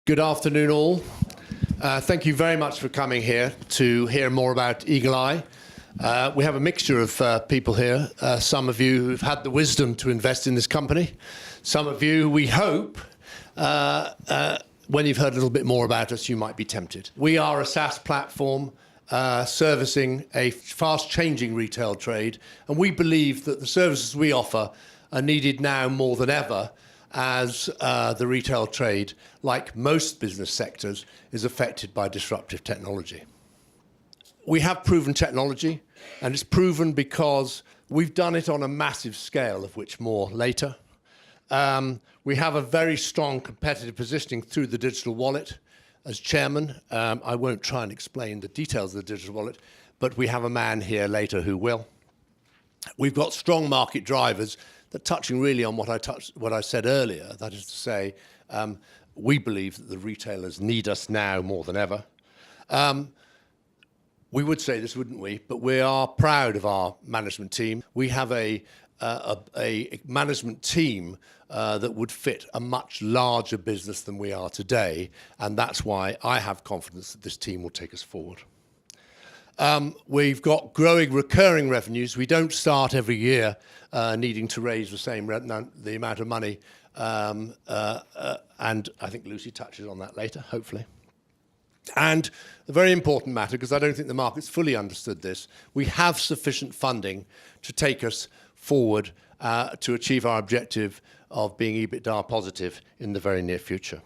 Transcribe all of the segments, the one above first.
Good afternoon, all. Thank you very much for coming here to hear more about Eagle Eye. We have a mixture of people here. Some of you who've had the wisdom to invest in this company. Some of you, we hope, when you've heard a little bit more about us, you might be tempted. We are a SaaS platform servicing a fast-changing retail trade, and we believe that the services we offer are needed now more than ever as the retail trade, like most business sectors, is affected by disruptive technology. We have proven technology, and it's proven because we've done it on a massive scale, of which more later. We have a very strong competitive positioning through the digital wallet. As chairman, I won't try and explain the details of the digital wallet, but we have a man here later who will. We've got strong market drivers that, touching really on what I said earlier, that is to say, we believe that the retailers need us now more than ever. We would say this, wouldn't we? But we are proud of our management team. We have a management team that would fit a much larger business than we are today, and that's why I have confidence that this team will take us forward. We've got growing recurring revenues. We don't start every year needing to raise the amount of money, and I think Lucy touches on that later, hopefully. And a very important matter, because I don't think the market's fully understood this, we have sufficient funding to take us forward to achieve our objective of being EBITDA positive in the very near future.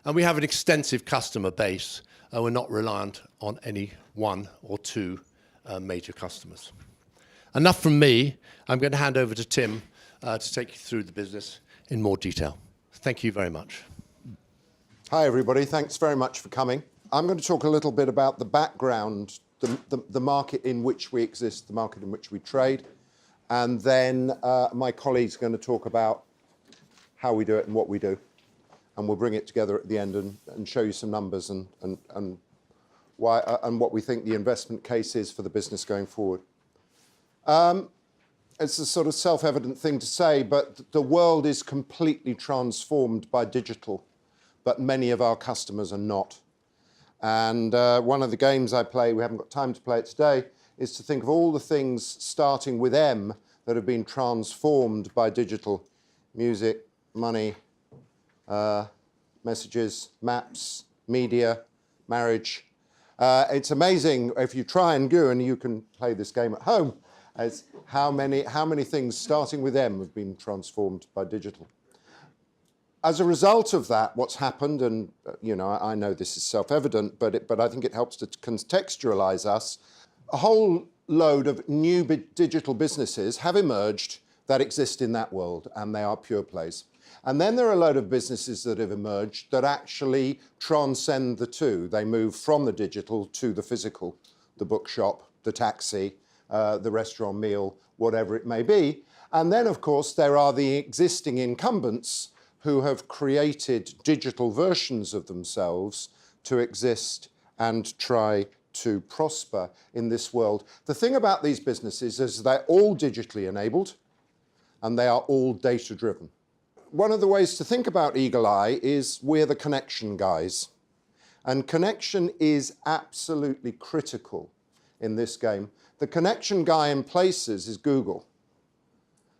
And we have an extensive customer base. We're not reliant on any one or two major customers. Enough from me. I'm going to hand over to Tim to take you through the business in more detail. Thank you very much. Hi, everybody. Thanks very much for coming. I'm going to talk a little bit about the background, the market in which we exist, the market in which we trade, and then my colleague's going to talk about how we do it and what we do. And we'll bring it together at the end and show you some numbers and why and what we think the investment case is for the business going forward. It's a sort of self-evident thing to say, but the world is completely transformed by digital, but many of our customers are not. And one of the games I play, we haven't got time to play it today, is to think of all the things starting with M that have been transformed by digital: music, money, messages, maps, media, marriage. It's amazing if you try and go, and you can play this game at home, as how many things starting with M have been transformed by digital. As a result of that, what's happened, and I know this is self-evident, but I think it helps to contextualize us, a whole load of new digital businesses have emerged that exist in that world, and they are pure plays. And then there are a load of businesses that have emerged that actually transcend the two. They move from the digital to the physical, the bookshop, the taxi, the restaurant meal, whatever it may be. And then, of course, there are the existing incumbents who have created digital versions of themselves to exist and try to prosper in this world. The thing about these businesses is they're all digitally enabled and they are all data-driven. One of the ways to think about Eagle Eye is we're the connection guys. And connection is absolutely critical in this game. The connection guy in places is Google.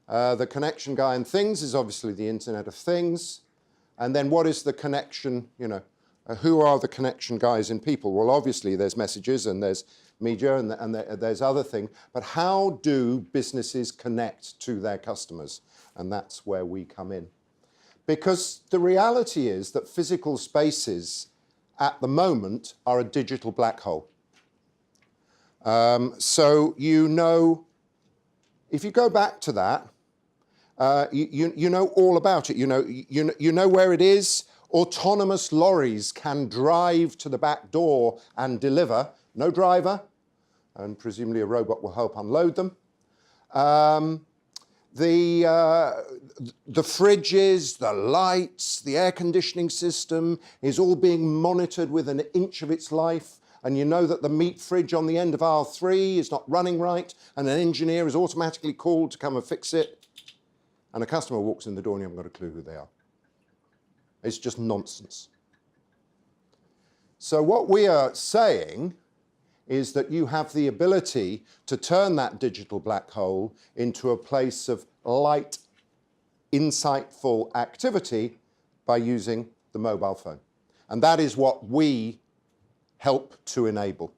The connection guy in things is obviously the Internet of Things. And then what is the connection, who are the connection guys in people? Well, obviously there's messages and there's media and there's other things. But how do businesses connect to their customers? And that's where we come in. Because the reality is that physical spaces at the moment are a digital black hole. So if you go back to that, you know all about it. You know where it is. Autonomous lorries can drive to the back door and deliver. No driver, and presumably a robot will help unload them. The fridges, the lights, the air conditioning system is all being monitored within an inch of its life. And you know that the meat fridge on the end of aisle 3 is not running right, and an engineer is automatically called to come and fix it. And a customer walks in the door and you haven't got a clue who they are. It's just nonsense. So what we are saying is that you have the ability to turn that digital black hole into a place of light, insightful activity by using the mobile phone. And that is what we help to enable.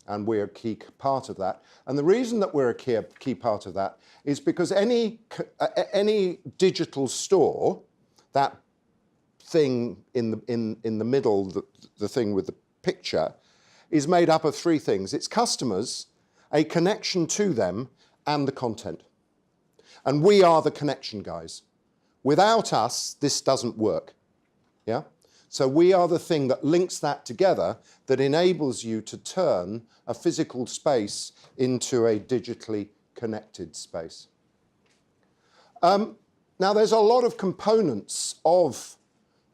And we're a key part of that. And the reason that we're a key part of that is because any digital store, that thing in the middle, the thing with the picture, is made up of three things. It's customers, a connection to them, and the content. And we are the connection guys. Without us, this doesn't work. Yeah? So we are the thing that links that together, that enables you to turn a physical space into a digitally connected space. Now, there's a lot of components of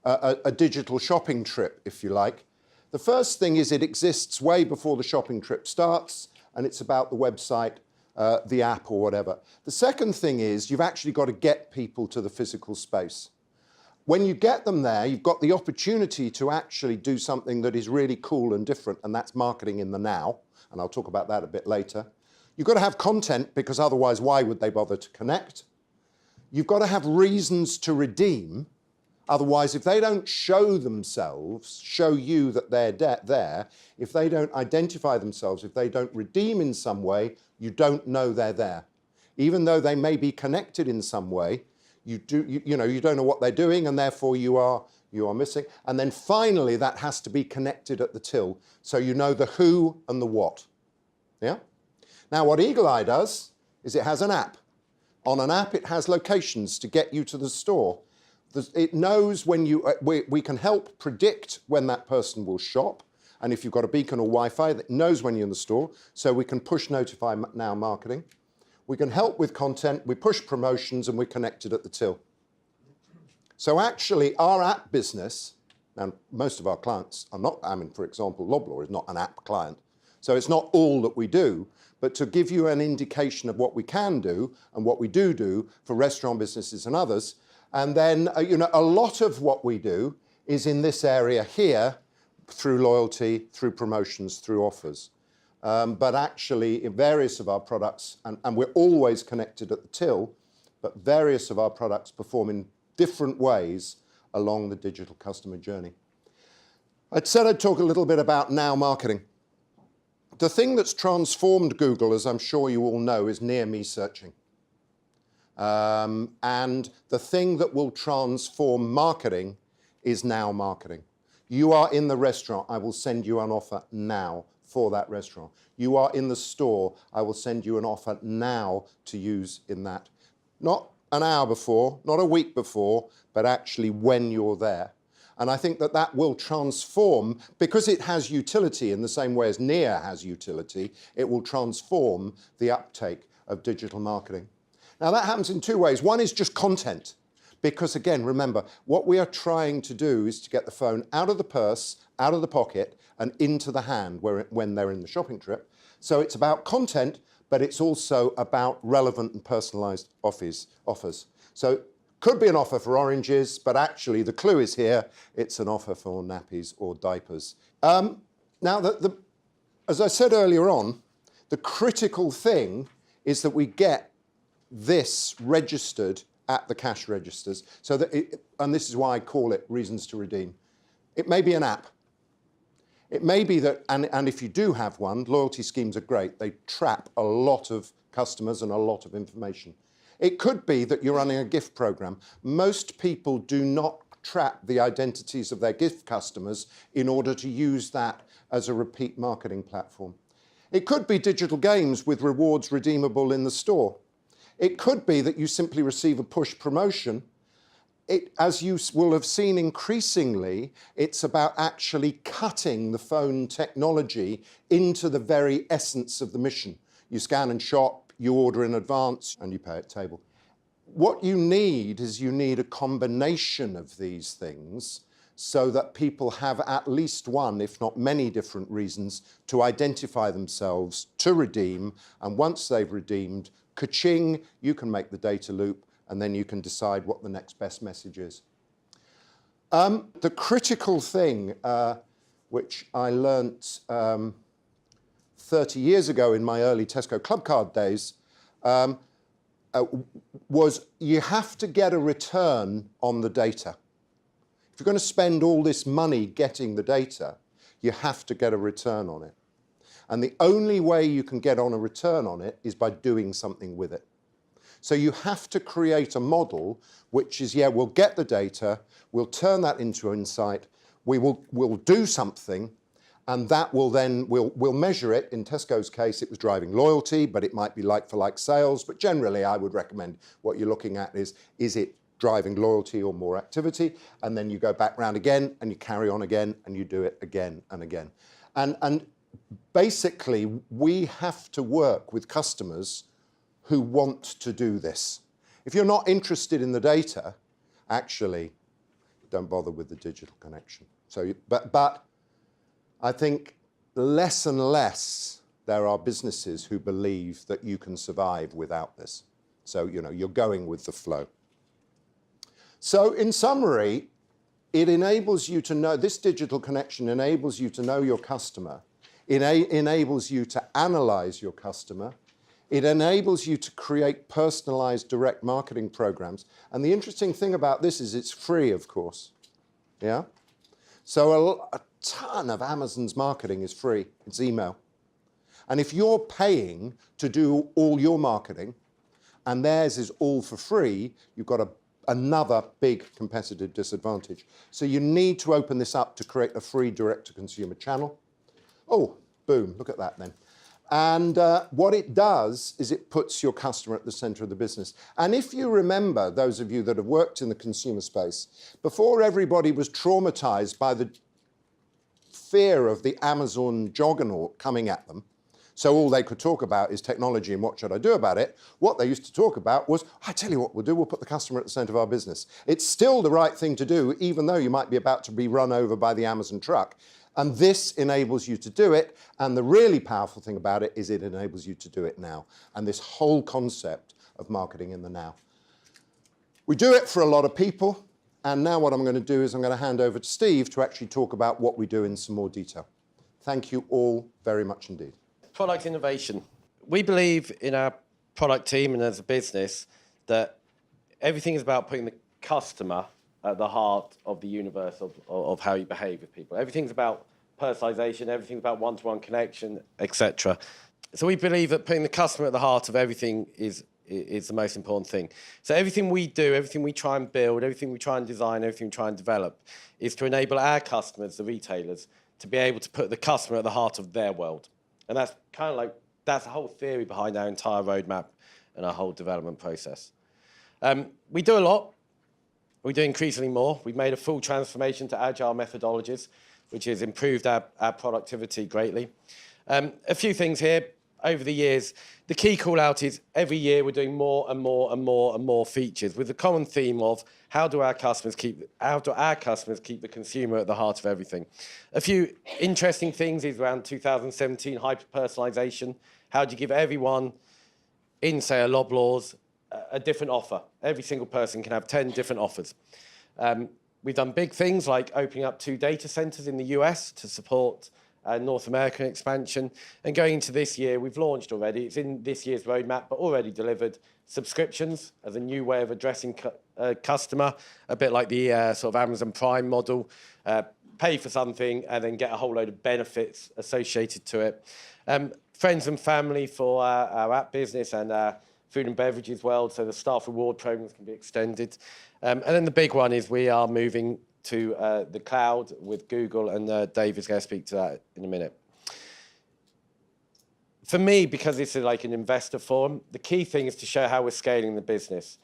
a digital shopping trip, if you like. The first thing is it exists way before the shopping trip starts, and it's about the website, the app, or whatever. The second thing is you've actually got to get people to the physical space. When you get them there, you've got the opportunity to actually do something that is really cool and different, and that's marketing in the now, and I'll talk about that a bit later. You've got to have content, because otherwise why would they bother to connect? You've got to have reasons to redeem. Otherwise, if they don't show themselves, show you that they're there, if they don't identify themselves, if they don't redeem in some way, you don't know they're there. Even though they may be connected in some way, you don't know what they're doing, and therefore you are missing. And then finally, that has to be connected at the till, so you know the who and the what. Yeah? Now, what Eagle Eye does is it has an app. On an app, it has locations to get you to the store. It knows when we can help predict when that person will shop. And if you've got a beacon or Wi-Fi, that knows when you're in the store, so we can push notify now marketing. We can help with content, we push promotions, and we're connected at the till. So actually, our app business, and most of our clients are not, for example, Loblaw is not an app client. So it's not all that we do, but to give you an indication of what we can do and what we do for restaurant businesses and others. And then, a lot of what we do is in this area here, through loyalty, through promotions, through offers. But actually, in various of our products, and we're always connected at the till, but various of our products perform in different ways along the digital customer journey. I said I'd talk a little bit about now marketing. The thing that's transformed Google, as I'm sure you all know, is near me searching. And the thing that will transform marketing is now marketing. You are in the restaurant, I will send you an offer now for that restaurant. You are in the store, I will send you an offer now to use in that. Not an hour before, not a week before, but actually when you're there. And I think that that will transform, because it has utility in the same way as near has utility, it will transform the uptake of digital marketing. Now that happens in two ways. One is just content, because again, remember, what we are trying to do is to get the phone out of the purse, out of the pocket, and into the hand when they're in the shopping trip. So it's about content, but it's also about relevant and personalized offers. So could be an offer for oranges, but actually the clue is here, it's an offer for nappies or diapers. Now, as I said earlier on, the critical thing is that we get this registered at the cash registers. So that and this is why I call it reasons to redeem. It may be an app. It may be that, and if you do have one, loyalty schemes are great. They trap a lot of customers and a lot of information. It could be that you're running a gift program. Most people do not trap the identities of their gift customers in order to use that as a repeat marketing platform. It could be digital games with rewards redeemable in the store. It could be that you simply receive a push promotion. As you will have seen increasingly, it's about actually cutting the phone technology into the very essence of the mission. You scan and shop, you order in advance, and you pay at table. What you need is you need a combination of these things so that people have at least one, if not many different reasons to identify themselves, to redeem, and once they've redeemed, ka-ching, you can make the data loop, and then you can decide what the next best message is. The critical thing which I learnt 30 years ago in my early Tesco Clubcard days, was you have to get a return on the data. If you're going to spend all this money getting the data, you have to get a return on it. And the only way you can get on a return on it is by doing something with it. So you have to create a model which is, yeah, we'll get the data, we'll turn that into insight, we'll do something, and that will then, we'll measure it. In Tesco's case, it was driving loyalty, but it might be like-for-like sales. But generally, I would recommend what you're looking at is it driving loyalty or more activity? And then you go back round again, and you carry on again, and you do it again and again. And basically, we have to work with customers who want to do this. If you're not interested in the data, actually, don't bother with the digital connection. So, but I think less and less there are businesses who believe that you can survive without this. So, you know, you're going with the flow. So in summary, it enables you to know, this digital connection enables you to know your customer. It enables you to analyze your customer. It enables you to create personalized direct marketing programs. And the interesting thing about this is it's free, of course. Yeah? So a ton of Amazon's marketing is free. It's email. And if you're paying to do all your marketing and theirs is all for free, you've got another big competitive disadvantage. So you need to open this up to create a free direct-to-consumer channel. Oh, boom, look at that then. And what it does is it puts your customer at the center of the business. And if you remember, those of you that have worked in the consumer space, before everybody was traumatized by the fear of the Amazon juggernaut coming at them, so all they could talk about is technology and what should I do about it, what they used to talk about was, I tell you what we'll do, we'll put the customer at the center of our business. It's still the right thing to do, even though you might be about to be run over by the Amazon truck. And this enables you to do it. And the really powerful thing about it is it enables you to do it now. And this whole concept of marketing in the now. We do it for a lot of people. And now what I'm going to do is I'm going to hand over to Steve to actually talk about what we do in some more detail. Thank you all very much indeed. Product innovation. We believe in our product team and as a business that everything is about putting the customer at the heart of the universe of how you behave with people. Everything's about personalization, everything's about one-to-one connection, etc. So we believe that putting the customer at the heart of everything is the most important thing. So everything we do, everything we try and build, everything we try and design, everything we try and develop is to enable our customers, the retailers, to be able to put the customer at the heart of their world. And that's kind of like, that's the whole theory behind our entire roadmap and our whole development process. We do a lot. We do increasingly more. We've made a full transformation to agile methodologies, which has improved our productivity greatly. A few things here. Over the years, the key call out is every year we're doing more and more and more and more features with the common theme of how do our customers keep the consumer at the heart of everything. A few interesting things is around 2017 hyper-personalization. How do you give everyone in, say, a Loblaws a different offer? Every single person can have 10 different offers. We've done big things like opening up 2 data centers in the US to support North American expansion. And going into this year, we've launched already, it's in this year's roadmap, but already delivered subscriptions as a new way of addressing customer, a bit like the sort of Amazon Prime model. Pay for something and then get a whole load of benefits associated to it. Friends and family for our app business and food and beverages world, so the staff reward programs can be extended. And then the big one is we are moving to the cloud with Google, and Dave is going to speak to that in a minute. For me, because it's like an investor forum, the key thing is to show how we're scaling the business.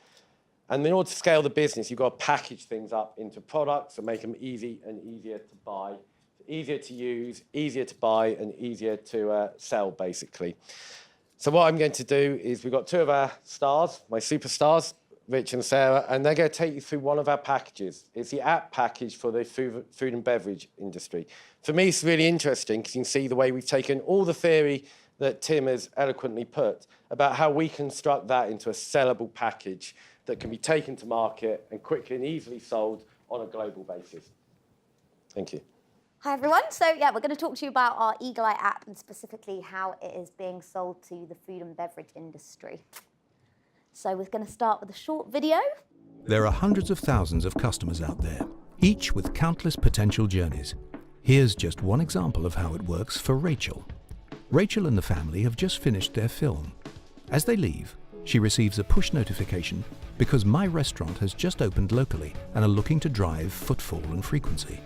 And in order to scale the business, you've got to package things up into products and make them easy and easier to buy, easier to use, easier to buy, and easier to sell, basically. So what I'm going to do is we've got 2 of our stars, my superstars, Rich and Sarah, and they're going to take you through one of our packages. It's the app package for the food and beverage industry. For me, it's really interesting because you can see the way we've taken all the theory that Tim has eloquently put about how we construct that into a sellable package that can be taken to market and quickly and easily sold on a global basis. Thank you. Hi everyone. So yeah, we're going to talk to you about our Eagle Eye app and specifically how it is being sold to the food and beverage industry. So we're going to start with a short video. There are hundreds of thousands of customers out there, each with countless potential journeys. Here's just one example of how it works for Rachel. Rachel and the family have just finished their film. As they leave, she receives a push notification because My Restaurant has just opened locally and are looking to drive footfall and frequency.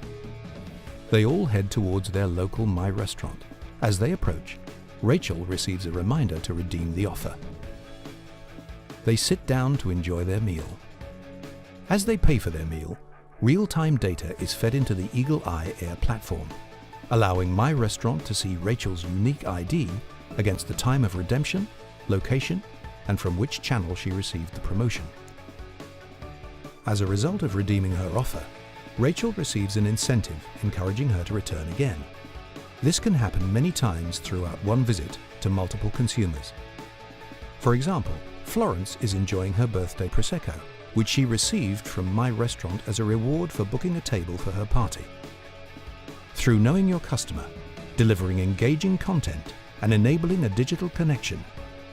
They all head towards their local My Restaurant. As they approach, Rachel receives a reminder to redeem the offer. They sit down to enjoy their meal. As they pay for their meal, real-time data is fed into the Eagle Eye Air platform, allowing My Restaurant to see Rachel's unique ID against the time of redemption, location, and from which channel she received the promotion. As a result of redeeming her offer, Rachel receives an incentive encouraging her to return again. This can happen many times throughout one visit to multiple consumers. For example, Florence is enjoying her birthday Prosecco, which she received from My Restaurant as a reward for booking a table for her party. Through knowing your customer, delivering engaging content, and enabling a digital connection,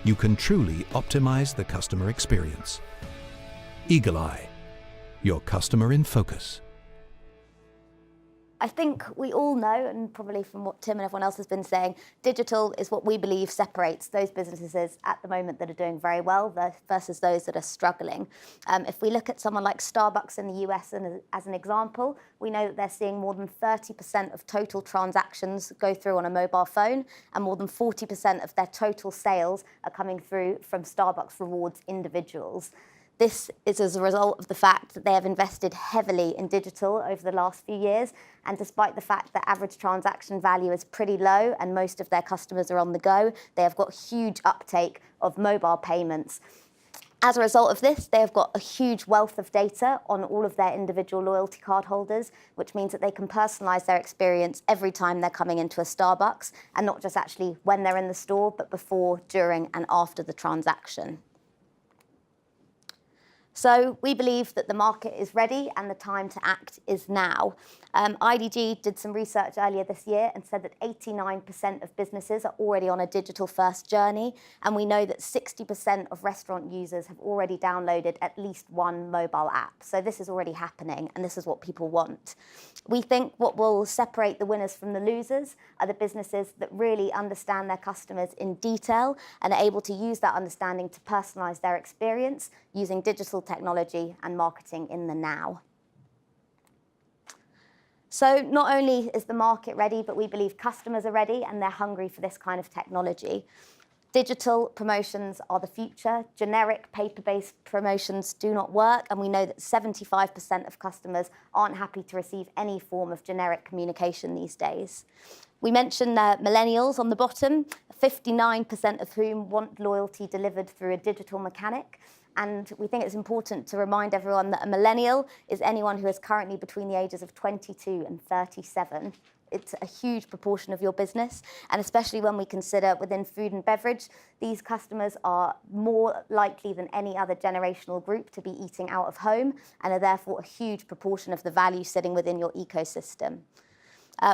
you can truly optimize the customer experience. Eagle Eye, your customer in focus. I think we all know, and probably from what Tim and everyone else has been saying, digital is what we believe separates those businesses at the moment that are doing very well versus those that are struggling. If we look at someone like Starbucks in the US as an example, we know that they're seeing more than 30% of total transactions go through on a mobile phone, and more than 40% of their total sales are coming through from Starbucks Rewards individuals. This is as a result of the fact that they have invested heavily in digital over the last few years, and despite the fact that average transaction value is pretty low and most of their customers are on the go, they have got huge uptake of mobile payments. As a result of this, they have got a huge wealth of data on all of their individual loyalty card holders, which means that they can personalize their experience every time they're coming into a Starbucks, and not just actually when they're in the store, but before, during, and after the transaction. So we believe that the market is ready and the time to act is now. IDG did some research earlier this year and said that 89% of businesses are already on a digital-first journey, and we know that 60% of restaurant users have already downloaded at least one mobile app. So this is already happening, and this is what people want. We think what will separate the winners from the losers are the businesses that really understand their customers in detail and are able to use that understanding to personalize their experience using digital technology and marketing in the now. So not only is the market ready, but we believe customers are ready and they're hungry for this kind of technology. Digital promotions are the future. Generic paper-based promotions do not work, and we know that 75% of customers aren't happy to receive any form of generic communication these days. We mentioned millennials on the bottom, 59% of whom want loyalty delivered through a digital mechanic. And we think it's important to remind everyone that a millennial is anyone who is currently between the ages of 22 and 37. It's a huge proportion of your business, and especially when we consider within food and beverage, these customers are more likely than any other generational group to be eating out of home and are therefore a huge proportion of the value sitting within your ecosystem.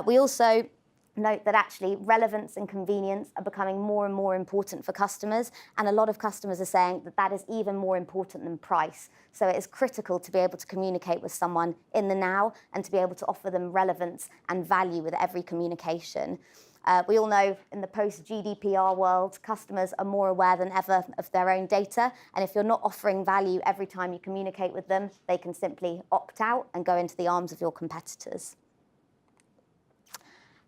We also note that actually relevance and convenience are becoming more and more important for customers, and a lot of customers are saying that that is even more important than price. So it is critical to be able to communicate with someone in the now and to be able to offer them relevance and value with every communication. We all know in the post-GDPR world, customers are more aware than ever of their own data, and if you're not offering value every time you communicate with them, they can simply opt out and go into the arms of your competitors.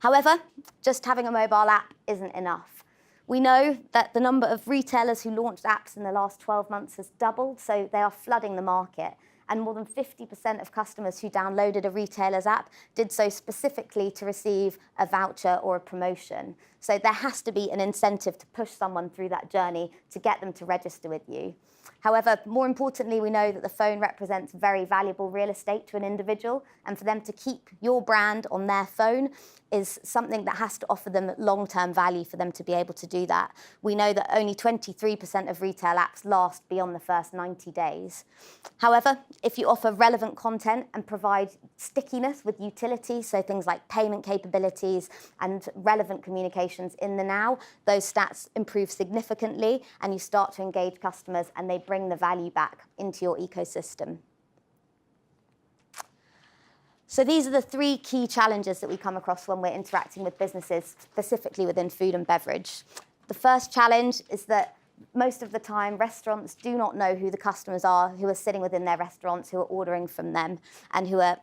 However, just having a mobile app isn't enough. We know that the number of retailers who launched apps in the last 12 months has doubled, so they are flooding the market. And more than 50% of customers who downloaded a retailer's app did so specifically to receive a voucher or a promotion. So there has to be an incentive to push someone through that journey to get them to register with you. However, more importantly, we know that the phone represents very valuable real estate to an individual, and for them to keep your brand on their phone is something that has to offer them long-term value for them to be able to do that. We know that only 23% of retail apps last beyond the first 90 days. However, if you offer relevant content and provide stickiness with utility, so things like payment capabilities and relevant communications in the now, those stats improve significantly and you start to engage customers and they bring the value back into your ecosystem. So these are the three key challenges that we come across when we're interacting with businesses, specifically within food and beverage. The first challenge is that most of the time, restaurants do not know who the customers are who are sitting within their restaurants, who are ordering from them, and who are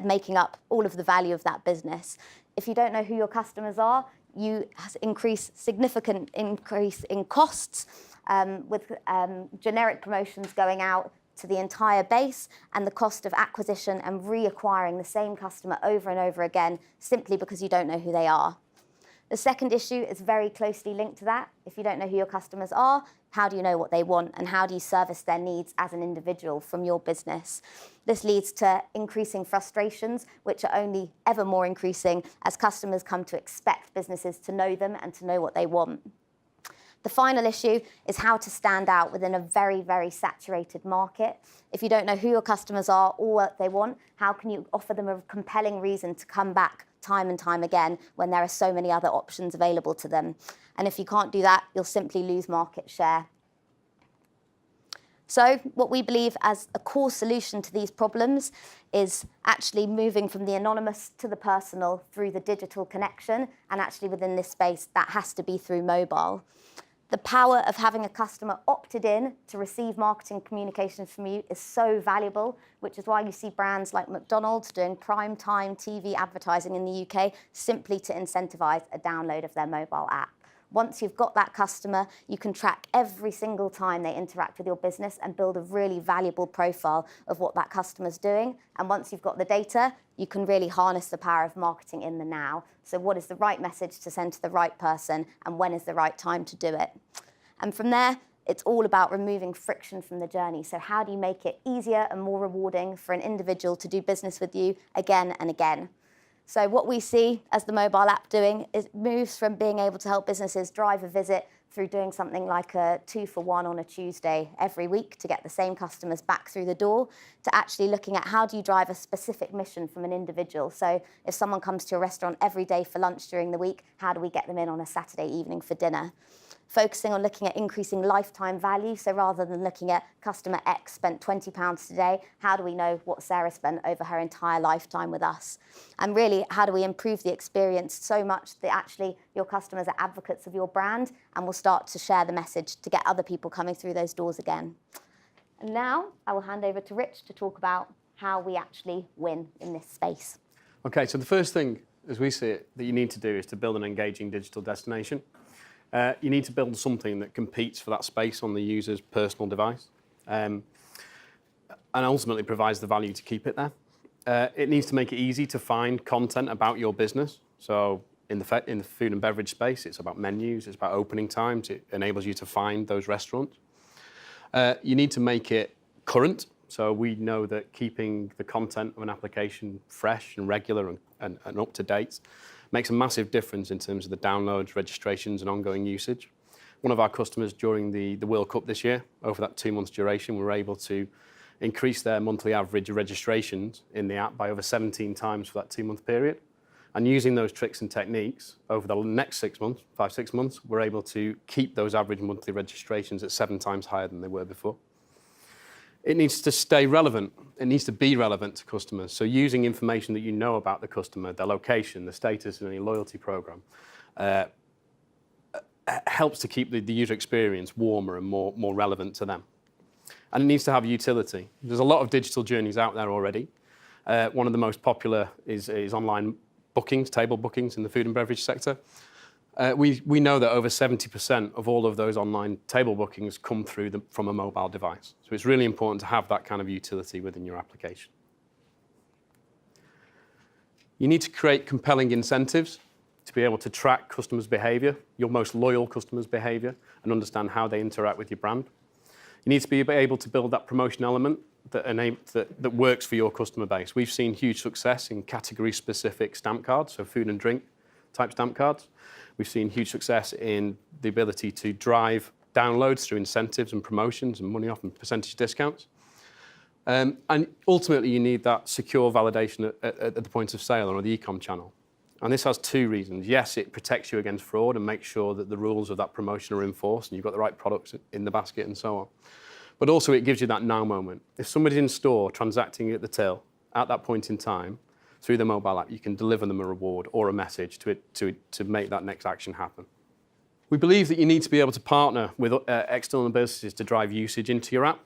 making up all of the value of that business. If you don't know who your customers are, you significant increase in costs with generic promotions going out to the entire base and the cost of acquisition and reacquiring the same customer over and over again simply because you don't know who they are. The second issue is very closely linked to that. If you don't know who your customers are, how do you know what they want and how do you service their needs as an individual from your business? This leads to increasing frustrations, which are only ever more increasing as customers come to expect businesses to know them and to know what they want. The final issue is how to stand out within a very, very saturated market. If you don't know who your customers are or what they want, how can you offer them a compelling reason to come back time and time again when there are so many other options available to them? And if you can't do that, you'll simply lose market share. So what we believe as a core solution to these problems is actually moving from the anonymous to the personal through the digital connection, and actually within this space, that has to be through mobile. The power of having a customer opted in to receive marketing communications from you is so valuable, which is why you see brands like McDonald's doing prime time TV advertising in the UK simply to incentivize a download of their mobile app. Once you've got that customer, you can track every single time they interact with your business and build a really valuable profile of what that customer's doing. And once you've got the data, you can really harness the power of marketing in the now. So what is the right message to send to the right person and when is the right time to do it? And from there, it's all about removing friction from the journey. So how do you make it easier and more rewarding for an individual to do business with you again and again? So what we see as the mobile app doing is it moves from being able to help businesses drive a visit through doing something like a 2-for-1 on a Tuesday every week to get the same customers back through the door, to actually looking at how do you drive a specific mission from an individual. So if someone comes to a restaurant every day for lunch during the week, how do we get them in on a Saturday evening for dinner? Focusing on looking at increasing lifetime value. So rather than looking at customer X spent £20 today, how do we know what Sarah spent over her entire lifetime with us? And really, how do we improve the experience so much that actually your customers are advocates of your brand and will start to share the message to get other people coming through those doors again? And now I will hand over to Rich to talk about how we actually win in this space. Okay, so the first thing, as we see it, that you need to do is to build an engaging digital destination. You need to build something that competes for that space on the user's personal device and ultimately provides the value to keep it there. It needs to make it easy to find content about your business. So in the food and beverage space, it's about menus, it's about opening times, it enables you to find those restaurants. You need to make it current. So we know that keeping the content of an application fresh and regular and up to date makes a massive difference in terms of the downloads, registrations, and ongoing usage. One of our customers during the World Cup this year, over that 2 months duration, were able to increase their monthly average registrations in the app by over 17 times for that 2-month period. And using those tricks and techniques over the next 6 months, 5-6 months, we're able to keep those average monthly registrations at 7 times higher than they were before. It needs to stay relevant. It needs to be relevant to customers. So using information that you know about the customer, their location, the status of any loyalty program, helps to keep the user experience warmer and more relevant to them. And it needs to have utility. There's a lot of digital journeys out there already. One of the most popular is online bookings, table bookings in the food and beverage sector. We know that over 70% of all of those online table bookings come through from a mobile device. So it's really important to have that kind of utility within your application. You need to create compelling incentives to be able to track customers' behavior, your most loyal customers' behavior, and understand how they interact with your brand. You need to be able to build that promotion element that works for your customer base. We've seen huge success in category-specific stamp cards, so food and drink type stamp cards. We've seen huge success in the ability to drive downloads through incentives and promotions and money off and percentage discounts. And ultimately, you need that secure validation at the point of sale or the e-com channel. And this has two reasons. Yes, it protects you against fraud and makes sure that the rules of that promotion are enforced and you've got the right products in the basket and so on. But also it gives you that now moment. If somebody's in store transacting at the till at that point in time through the mobile app, you can deliver them a reward or a message to make that next action happen. We believe that you need to be able to partner with external businesses to drive usage into your app.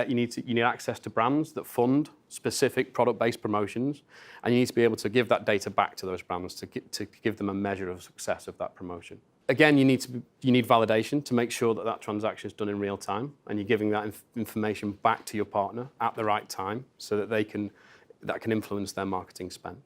You need access to brands that fund specific product-based promotions, and you need to be able to give that data back to those brands to give them a measure of success of that promotion. Again, you need validation to make sure that that transaction is done in real time, and you're giving that information back to your partner at the right time so that that can influence their marketing spend.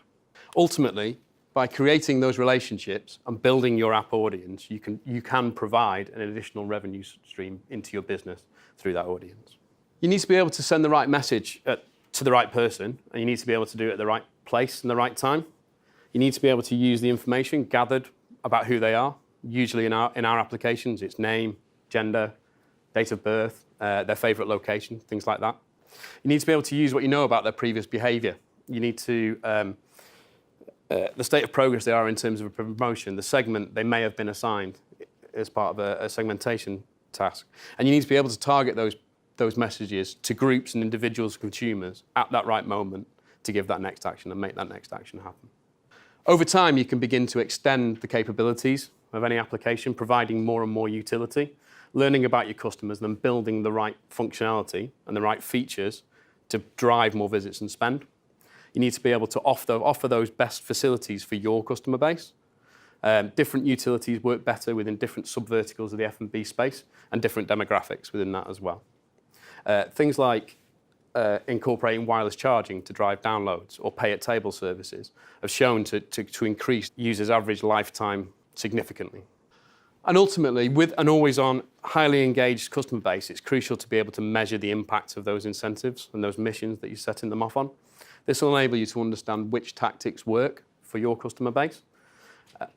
Ultimately, by creating those relationships and building your app audience, you can provide an additional revenue stream into your business through that audience. You need to be able to send the right message to the right person, and you need to be able to do it at the right place and the right time. You need to be able to use the information gathered about who they are. Usually in our applications, it's name, gender, date of birth, their favourite location, things like that. You need to be able to use what you know about their previous behaviour. You need to, the state of progress they are in terms of a promotion, the segment they may have been assigned as part of a segmentation task. And you need to be able to target those messages to groups and individuals, consumers, at that right moment to give that next action and make that next action happen. Over time, you can begin to extend the capabilities of any application, providing more and more utility, learning about your customers, then building the right functionality and the right features to drive more visits and spend. You need to be able to offer those best facilities for your customer base. Different utilities work better within different sub-verticals of the F&B space and different demographics within that as well. Things like incorporating wireless charging to drive downloads or pay-at-table services have shown to increase users' average lifetime significantly. And ultimately, with an always-on, highly engaged customer base, it's crucial to be able to measure the impact of those incentives and those missions that you're setting them off on. This will enable you to understand which tactics work for your customer base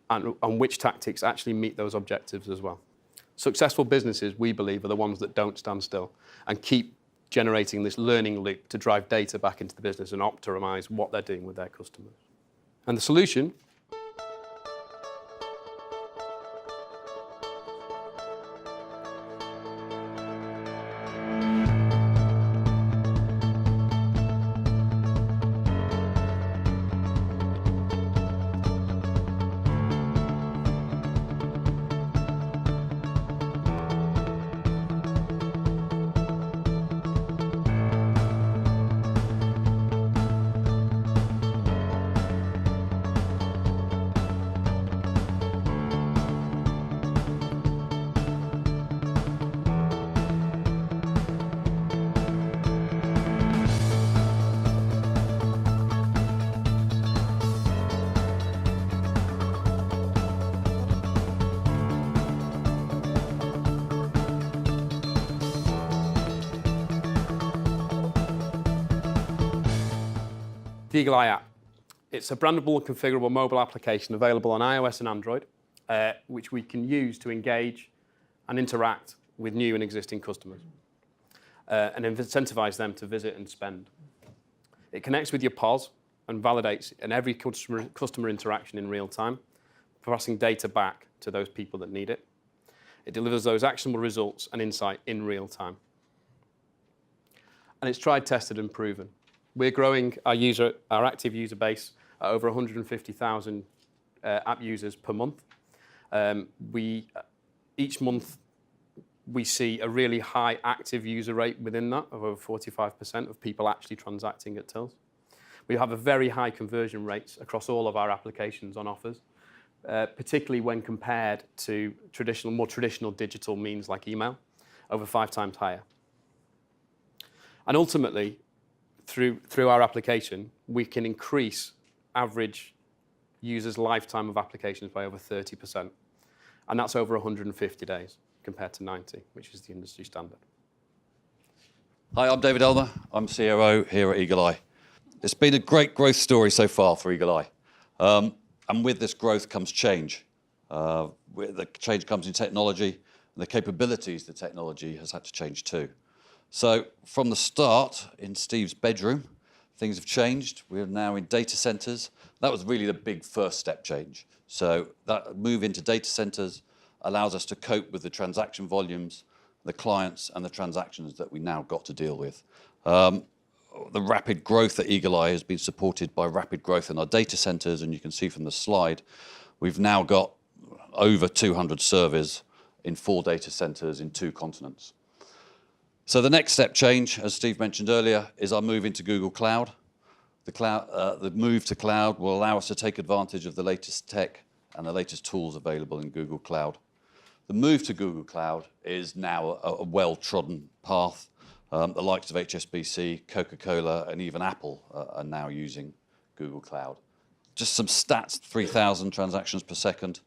and which tactics actually meet those objectives as well. Successful businesses, we believe, are the ones that don't stand still and keep generating this learning loop to drive data back into the business and optimize what they're doing with their customers. And the solution the Eagle Eye app. It's a brandable and configurable mobile application available on iOS and Android, which we can use to engage and interact with new and existing customers and incentivize them to visit and spend. It connects with your POS and validates in every customer interaction in real time, passing data back to those people that need it. It delivers those actionable results and insight in real time. And it's tried, tested, and proven. We're growing our active user base at over 150,000 app users per month. Each month, we see a really high active user rate within that of over 45% of people actually transacting at tills. We have a very high conversion rates across all of our applications on offers, particularly when compared to more traditional digital means like email, over 5 times higher. And ultimately, through our application, we can increase average users' lifetime of applications by over 30%. And that's over 150 days compared to 90, which is the industry standard. Hi, I'm David Elmer. I'm COO here at Eagle Eye. It's been a great growth story so far for Eagle Eye. And with this growth comes change. The change comes in technology, and the capabilities the technology has had to change too. So from the start, in Steve's bedroom, things have changed. We're now in data centers. That was really the big first step change. So that move into data centers allows us to cope with the transaction volumes, the clients and the transactions that we now got to deal with. The rapid growth at Eagle Eye has been supported by rapid growth in our data centers, and you can see from the slide, we've now got over 200 servers in 4 data centers in 2 continents. So the next step change, as Steve mentioned earlier, is our move into Google Cloud. The move to cloud will allow us to take advantage of the latest tech and the latest tools available in Google Cloud. The move to Google Cloud is now a well-trodden path. The likes of HSBC, Coca-Cola, and even Apple are now using Google Cloud. Just some stats, 3,000 transactions per second,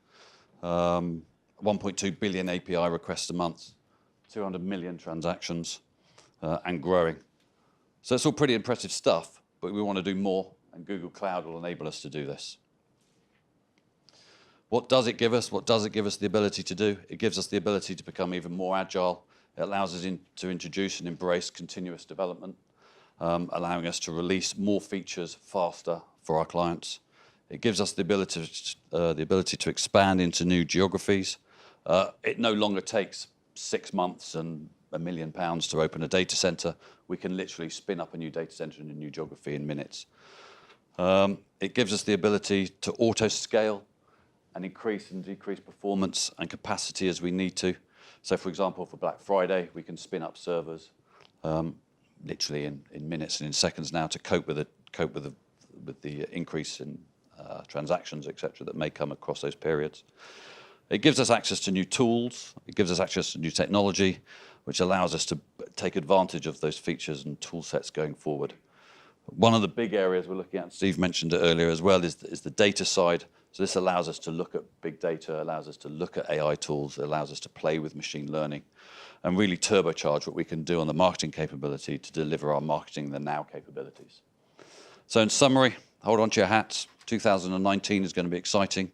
1.2 billion API requests a month, 200 million transactions, and growing. So it's all pretty impressive stuff, but we want to do more, and Google Cloud will enable us to do this. What does it give us? What does it give us the ability to do? It gives us the ability to become even more agile. It allows us to introduce and embrace continuous development, allowing us to release more features faster for our clients. It gives us the ability to expand into new geographies. It no longer takes 6 months and £1 million to open a data center. We can literally spin up a new data center in a new geography in minutes. It gives us the ability to auto-scale and increase and decrease performance and capacity as we need to. So, for example, for Black Friday, we can spin up servers literally in minutes and in seconds now to cope with the increase in transactions, etc., that may come across those periods. It gives us access to new tools. It gives us access to new technology, which allows us to take advantage of those features and tool sets going forward. One of the big areas we're looking at, Steve mentioned it earlier as well, is the data side. So this allows us to look at big data, allows us to look at AI tools, it allows us to play with machine learning and really turbocharge what we can do on the marketing capability to deliver our marketing the now capabilities. So in summary, hold on to your hats. 2019 is going to be exciting.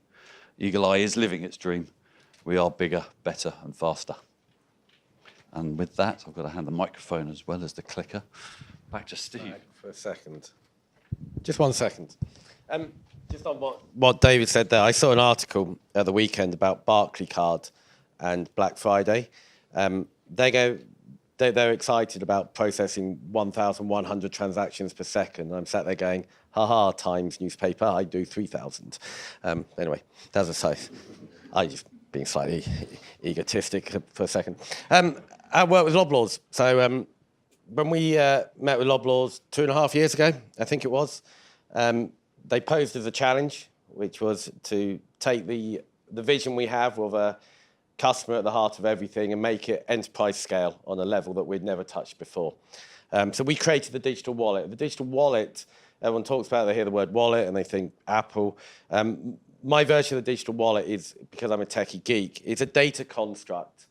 Eagle Eye is living its dream. We are bigger, better and faster. And with that, I've got to hand the microphone as well as the clicker back to Steve. Right, for a second. Just 1 second. Just on what David said there, I saw an article at the weekend about Barclaycard and Black Friday. They're excited about processing 1,100 transactions per second. I'm sat there going, haha, Times newspaper, I do 3,000. Anyway, that's aside. I just being slightly egotistic for a second. I work with Loblaws. So when we met with Loblaws 2.5 years ago, I think it was, they posed as a challenge, which was to take the vision we have of a customer at the heart of everything and make it enterprise scale on a level that we'd never touched before. So we created the digital wallet. The digital wallet, everyone talks about it, they hear the word wallet and they think Apple. My version of the digital wallet is, because I'm a techie geek, it's a data construct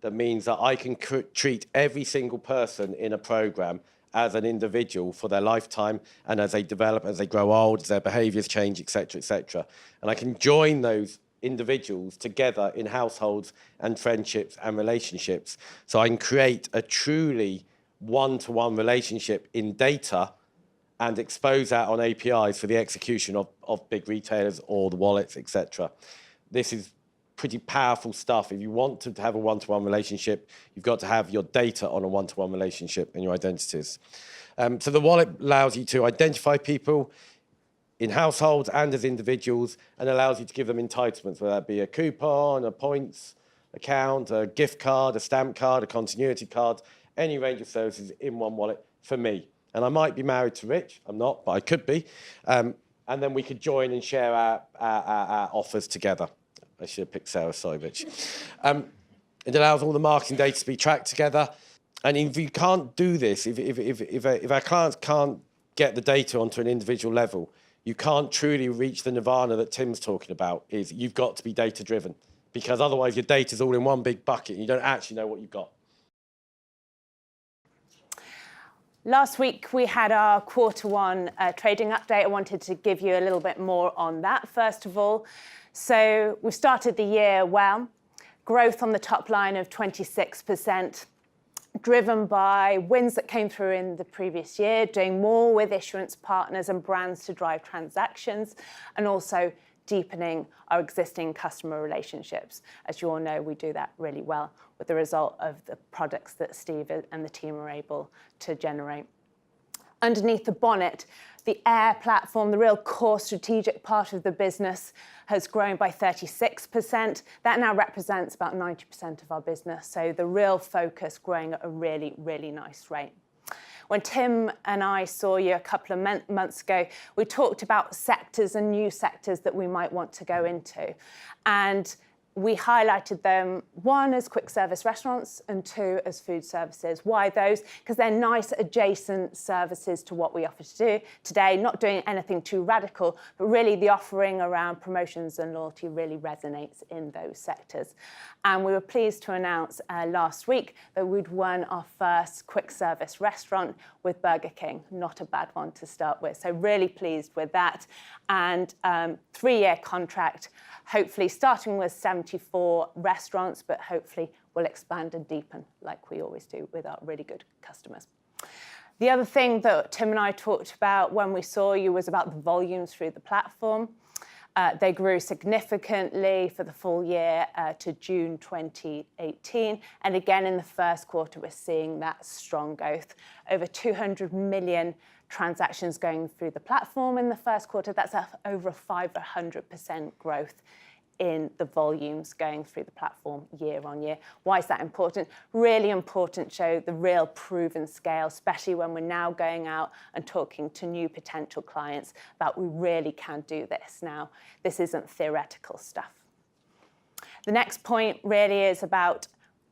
that means that I can treat every single person in a program as an individual for their lifetime, and as they develop, as they grow old, as their behaviours change, etc., etc. And I can join those individuals together in households and friendships and relationships. So I can create a truly one-to-one relationship in data and expose that on APIs for the execution of big retailers or the wallets, etc. This is pretty powerful stuff. If you want to have a one-to-one relationship, you've got to have your data on a one-to-one relationship and your identities. So the wallet allows you to identify people in households and as individuals, and allows you to give them entitlements, whether that be a coupon, a points account, a gift card, a stamp card, a continuity card, any range of services in one wallet for me. And I might be married to Rich, I'm not, but I could be. And then we could join and share our offers together. I should have picked Sarah, sorry, Rich. It allows all the marketing data to be tracked together. And if you can't do this, if our clients can't get the data onto an individual level, you can't truly reach the nirvana that Tim's talking about, is you've got to be data-driven. Because otherwise your data's all in one big bucket and you don't actually know what you've got. Last week, we had our Q1 trading update. I wanted to give you a little bit more on that, first of all. So we started the year well. Growth on the top line of 26%, driven by wins that came through in the previous year, doing more with issuance partners and brands to drive transactions, and also deepening our existing customer relationships. As you all know, we do that really well with the result of the products that Steve and the team are able to generate. Underneath the bonnet, the Air platform, the real core strategic part of the business, has grown by 36%. That now represents about 90% of our business. So the real focus growing at a really, really nice rate. When Tim and I saw you a couple of months ago, we talked about sectors and new sectors that we might want to go into. And we highlighted them, one as quick service restaurants and two as food services. Why those? Because they're nice adjacent services to what we offer to do today, not doing anything too radical, but really the offering around promotions and loyalty really resonates in those sectors. And we were pleased to announce last week that we'd won our first quick service restaurant with Burger King. Not a bad one to start with. So really pleased with that. And 3-year contract, hopefully starting with 74 restaurants, but hopefully we'll expand and deepen like we always do with our really good customers. The other thing that Tim and I talked about when we saw you was about the volumes through the platform. They grew significantly for the full year to June 2018. And again, in the first quarter, we're seeing that strong growth. Over 200 million transactions going through the platform in the first quarter. That's over 500% growth in the volumes going through the platform year on year. Why is that important? Really important to show the real proven scale, especially when we're now going out and talking to new potential clients about we really can do this now. This isn't theoretical stuff. The next point really is about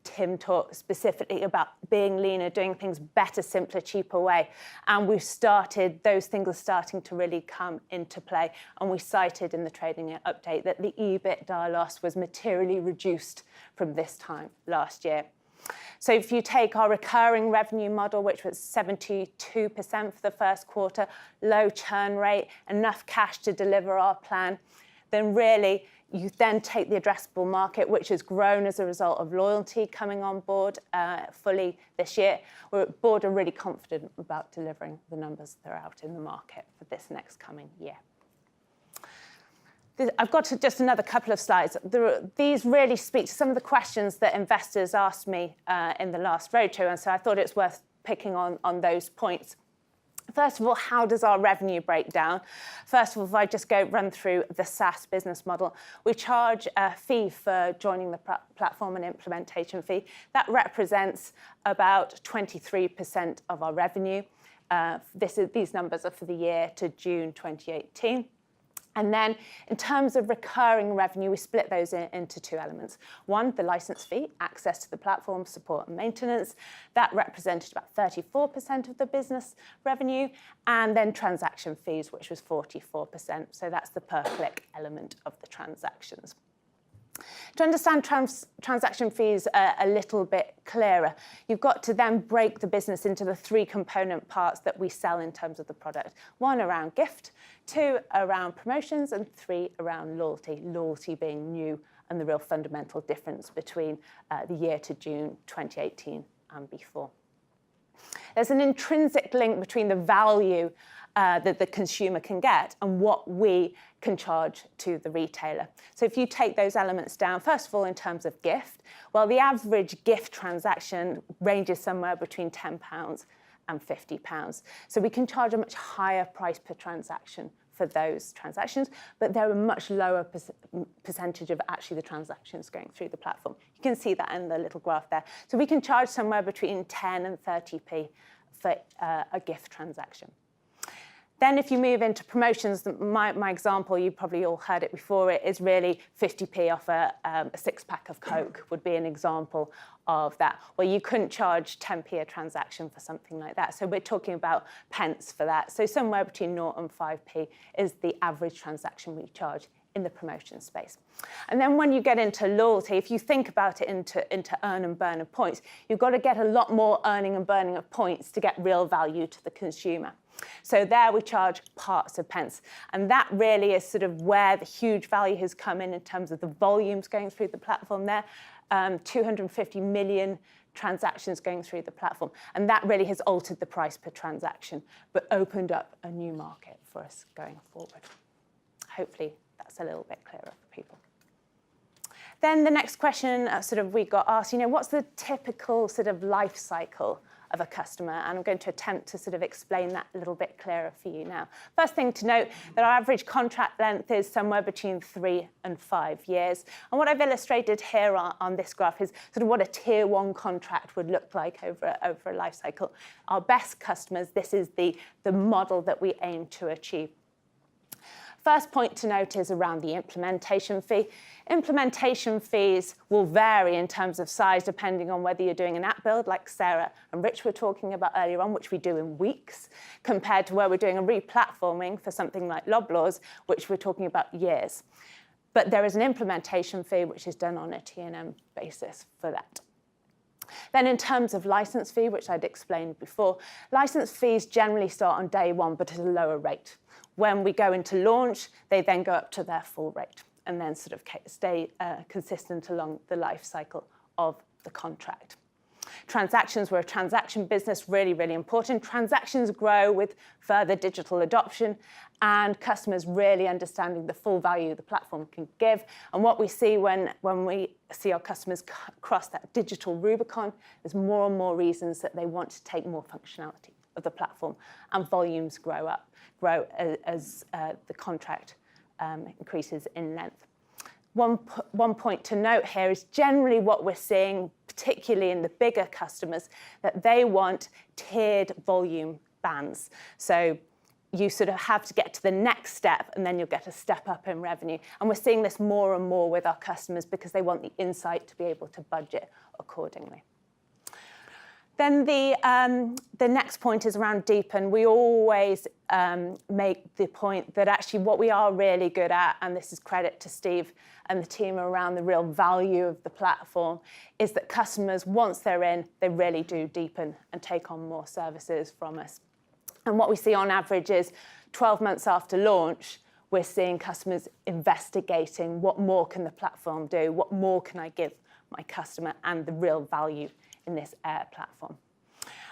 Tim talked specifically about being leaner, doing things better, simpler, cheaper way. And those things are starting to really come into play. And we cited in the trading update that the EBITDA loss was materially reduced from this time last year. So if you take our recurring revenue model, which was 72% for the first quarter, low churn rate, enough cash to deliver our plan, then really you then take the addressable market, which has grown as a result of loyalty coming on board fully this year. We're at board are really confident about delivering the numbers that are out in the market for this next coming year. I've got just another couple of slides. These really speak to some of the questions that investors asked me in the last roadshow, and so I thought it's worth picking on those points. First of all, how does our revenue break down? First of all, if I just run through the SaaS business model, we charge a fee for joining the platform, an implementation fee. That represents about 23% of our revenue. These numbers are for the year to June 2018. And then in terms of recurring revenue, we split those into two elements. One, the license fee, access to the platform, support and maintenance. That represented about 34% of the business revenue. And then transaction fees, which was 44%. So that's the per click element of the transactions. To understand transaction fees a little bit clearer, you've got to then break the business into the three component parts that we sell in terms of the product. One around gift, two around promotions, and three around loyalty. Loyalty being new and the real fundamental difference between the year to June 2018 and before. There's an intrinsic link between the value that the consumer can get and what we can charge to the retailer. So if you take those elements down, first of all, in terms of gift, well, the average gift transaction ranges somewhere between £10 and £50. So we can charge a much higher price per transaction for those transactions, but they're a much lower percentage of actually the transactions going through the platform. You can see that in the little graph there. So we can charge somewhere between 10 and 30p for a gift transaction. Then if you move into promotions, my example, you probably all heard it before, it is really 50p off a six-pack of Coke would be an example of that, where you couldn't charge 10p a transaction for something like that. So we're talking about pence for that. So somewhere between 0 and 5p is the average transaction we charge in the promotion space. And then when you get into loyalty, if you think about it into earn and burn of points, you've got to get a lot more earning and burning of points to get real value to the consumer. So there we charge parts of pence. And that really is sort of where the huge value has come in terms of the volumes going through the platform there. 250 million transactions going through the platform. And that really has altered the price per transaction, but opened up a new market for us going forward. Hopefully that's a little bit clearer for people. Then the next question we got asked, what's the typical sort of life cycle of a customer? And I'm going to attempt to sort of explain that a little bit clearer for you now. First thing to note, that our average contract length is somewhere between 3 and 5 years. And what I've illustrated here on this graph is sort of what a tier 1 contract would look like over a life cycle. Our best customers, this is the model that we aim to achieve. First point to note is around the implementation fee. Implementation fees will vary in terms of size depending on whether you're doing an app build like Sarah and Rich were talking about earlier on, which we do in weeks, compared to where we're doing a re-platforming for something like Loblaws, which we're talking about years. But there is an implementation fee which is done on a T&M basis for that. Then in terms of license fee, which I'd explained before, license fees generally start on day 1, but at a lower rate. When we go into launch, they then go up to their full rate and then sort of stay consistent along the life cycle of the contract. Transactions, we're a transaction business, really, really important. Transactions grow with further digital adoption and customers really understanding the full value the platform can give. And what we see when we see our customers cross that digital Rubicon, there's more and more reasons that they want to take more functionality of the platform, and volumes grow as the contract increases in length. One point to note here is generally what we're seeing, particularly in the bigger customers, that they want tiered volume bands. So you sort of have to get to the next step and then you'll get a step up in revenue. And we're seeing this more and more with our customers because they want the insight to be able to budget accordingly. Then the next point is around deepen. We always make the point that actually what we are really good at, and this is credit to Steve and the team around the real value of the platform, is that customers, once they're in, they really do deepen and take on more services from us. And what we see on average is 12 months after launch, we're seeing customers investigating what more can the platform do, what more can I give my customer, and the real value in this Air platform.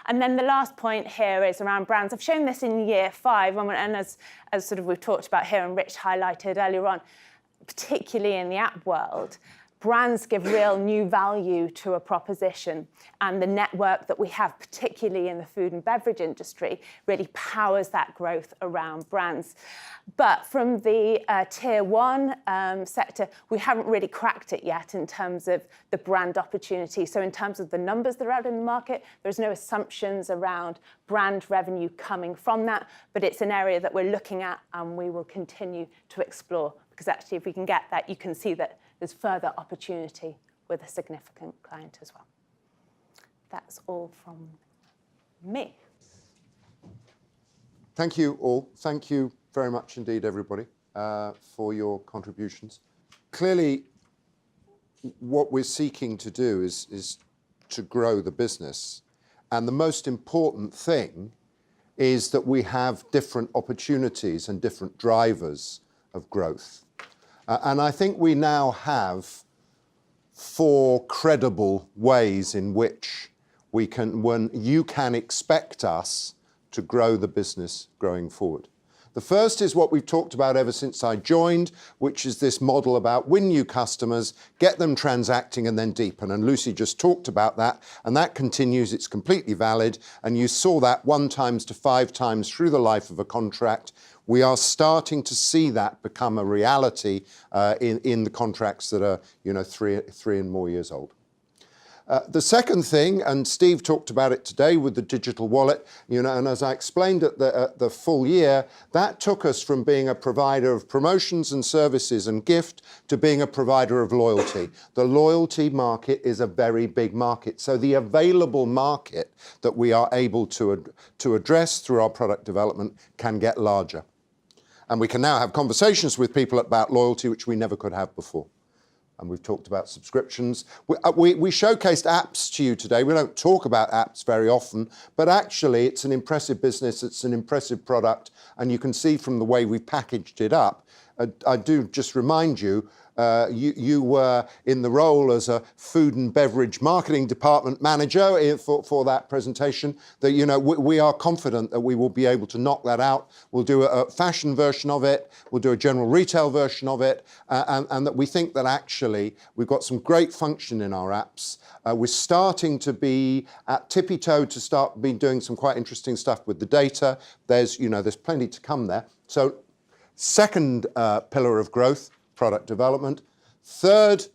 And then the last point here is around brands. I've shown this in year 5, and as sort of we've talked about here and Rich highlighted earlier on, particularly in the app world, brands give real new value to a proposition, and the network that we have, particularly in the food and beverage industry, really powers that growth around brands. But from the tier 1 sector, we haven't really cracked it yet in terms of the brand opportunity. So in terms of the numbers that are out in the market, there's no assumptions around brand revenue coming from that, but it's an area that we're looking at and we will continue to explore, because actually if we can get that, you can see that there's further opportunity with a significant client as well. That's all from me. Thank you all. Thank you very much indeed, everybody, for your contributions. Clearly, what we're seeking to do is to grow the business. And the most important thing is that we have different opportunities and different drivers of growth. And I think we now have 4 credible ways in which you can expect us to grow the business going forward. The first is what we've talked about ever since I joined, which is this model about win new customers, get them transacting and then deepen. And Lucy just talked about that, and that continues. It's completely valid. And you saw that 1 times to 5 times through the life of a contract. We are starting to see that become a reality in the contracts that are, 3 and more years old. The second thing, and Steve talked about it today with the digital wallet, and as I explained at the full year, that took us from being a provider of promotions and services and gift to being a provider of loyalty. The loyalty market is a very big market. So the available market that we are able to address through our product development can get larger. And we can now have conversations with people about loyalty, which we never could have before. And we've talked about subscriptions. We showcased apps to you today. We don't talk about apps very often, but actually it's an impressive business, it's an impressive product, and you can see from the way we've packaged it up. I do just remind you, you were in the role as a food and beverage marketing department manager for that presentation, that, you know, we are confident that we will be able to knock that out. We'll do a fashion version of it, we'll do a general retail version of it, and that we think that actually we've got some great function in our apps. We're starting to be at tippy toe to start doing some quite interesting stuff with the data. There's plenty to come there. So second pillar of growth, product development. Third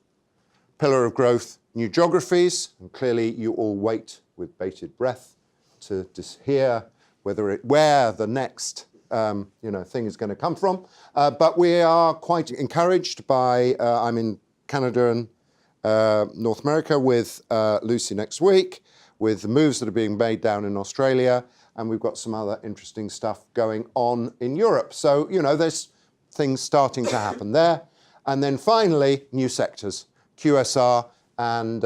pillar of growth, new geographies. And clearly you all wait with bated breath to hear where the next thing is going to come from. But we are quite encouraged by, I'm in Canada and North America with Lucy next week, with the moves that are being made down in Australia, and we've got some other interesting stuff going on in Europe. So, you know, there's things starting to happen there. And then finally, new sectors, QSR and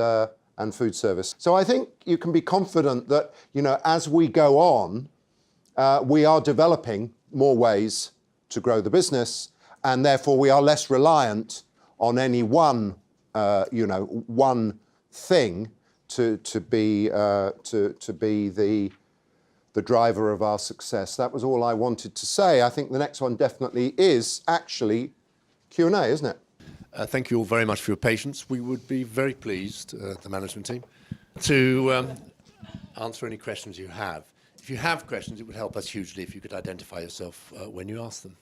food service. So I think you can be confident that, you know, as we go on, we are developing more ways to grow the business, and therefore we are less reliant on any one thing to be the driver of our success. That was all I wanted to say. I think the next one definitely is actually Q&A, isn't it? Thank you all very much for your patience. We would be very pleased, the management team, to answer any questions you have. If you have questions, it would help us hugely if you could identify yourself when you ask them.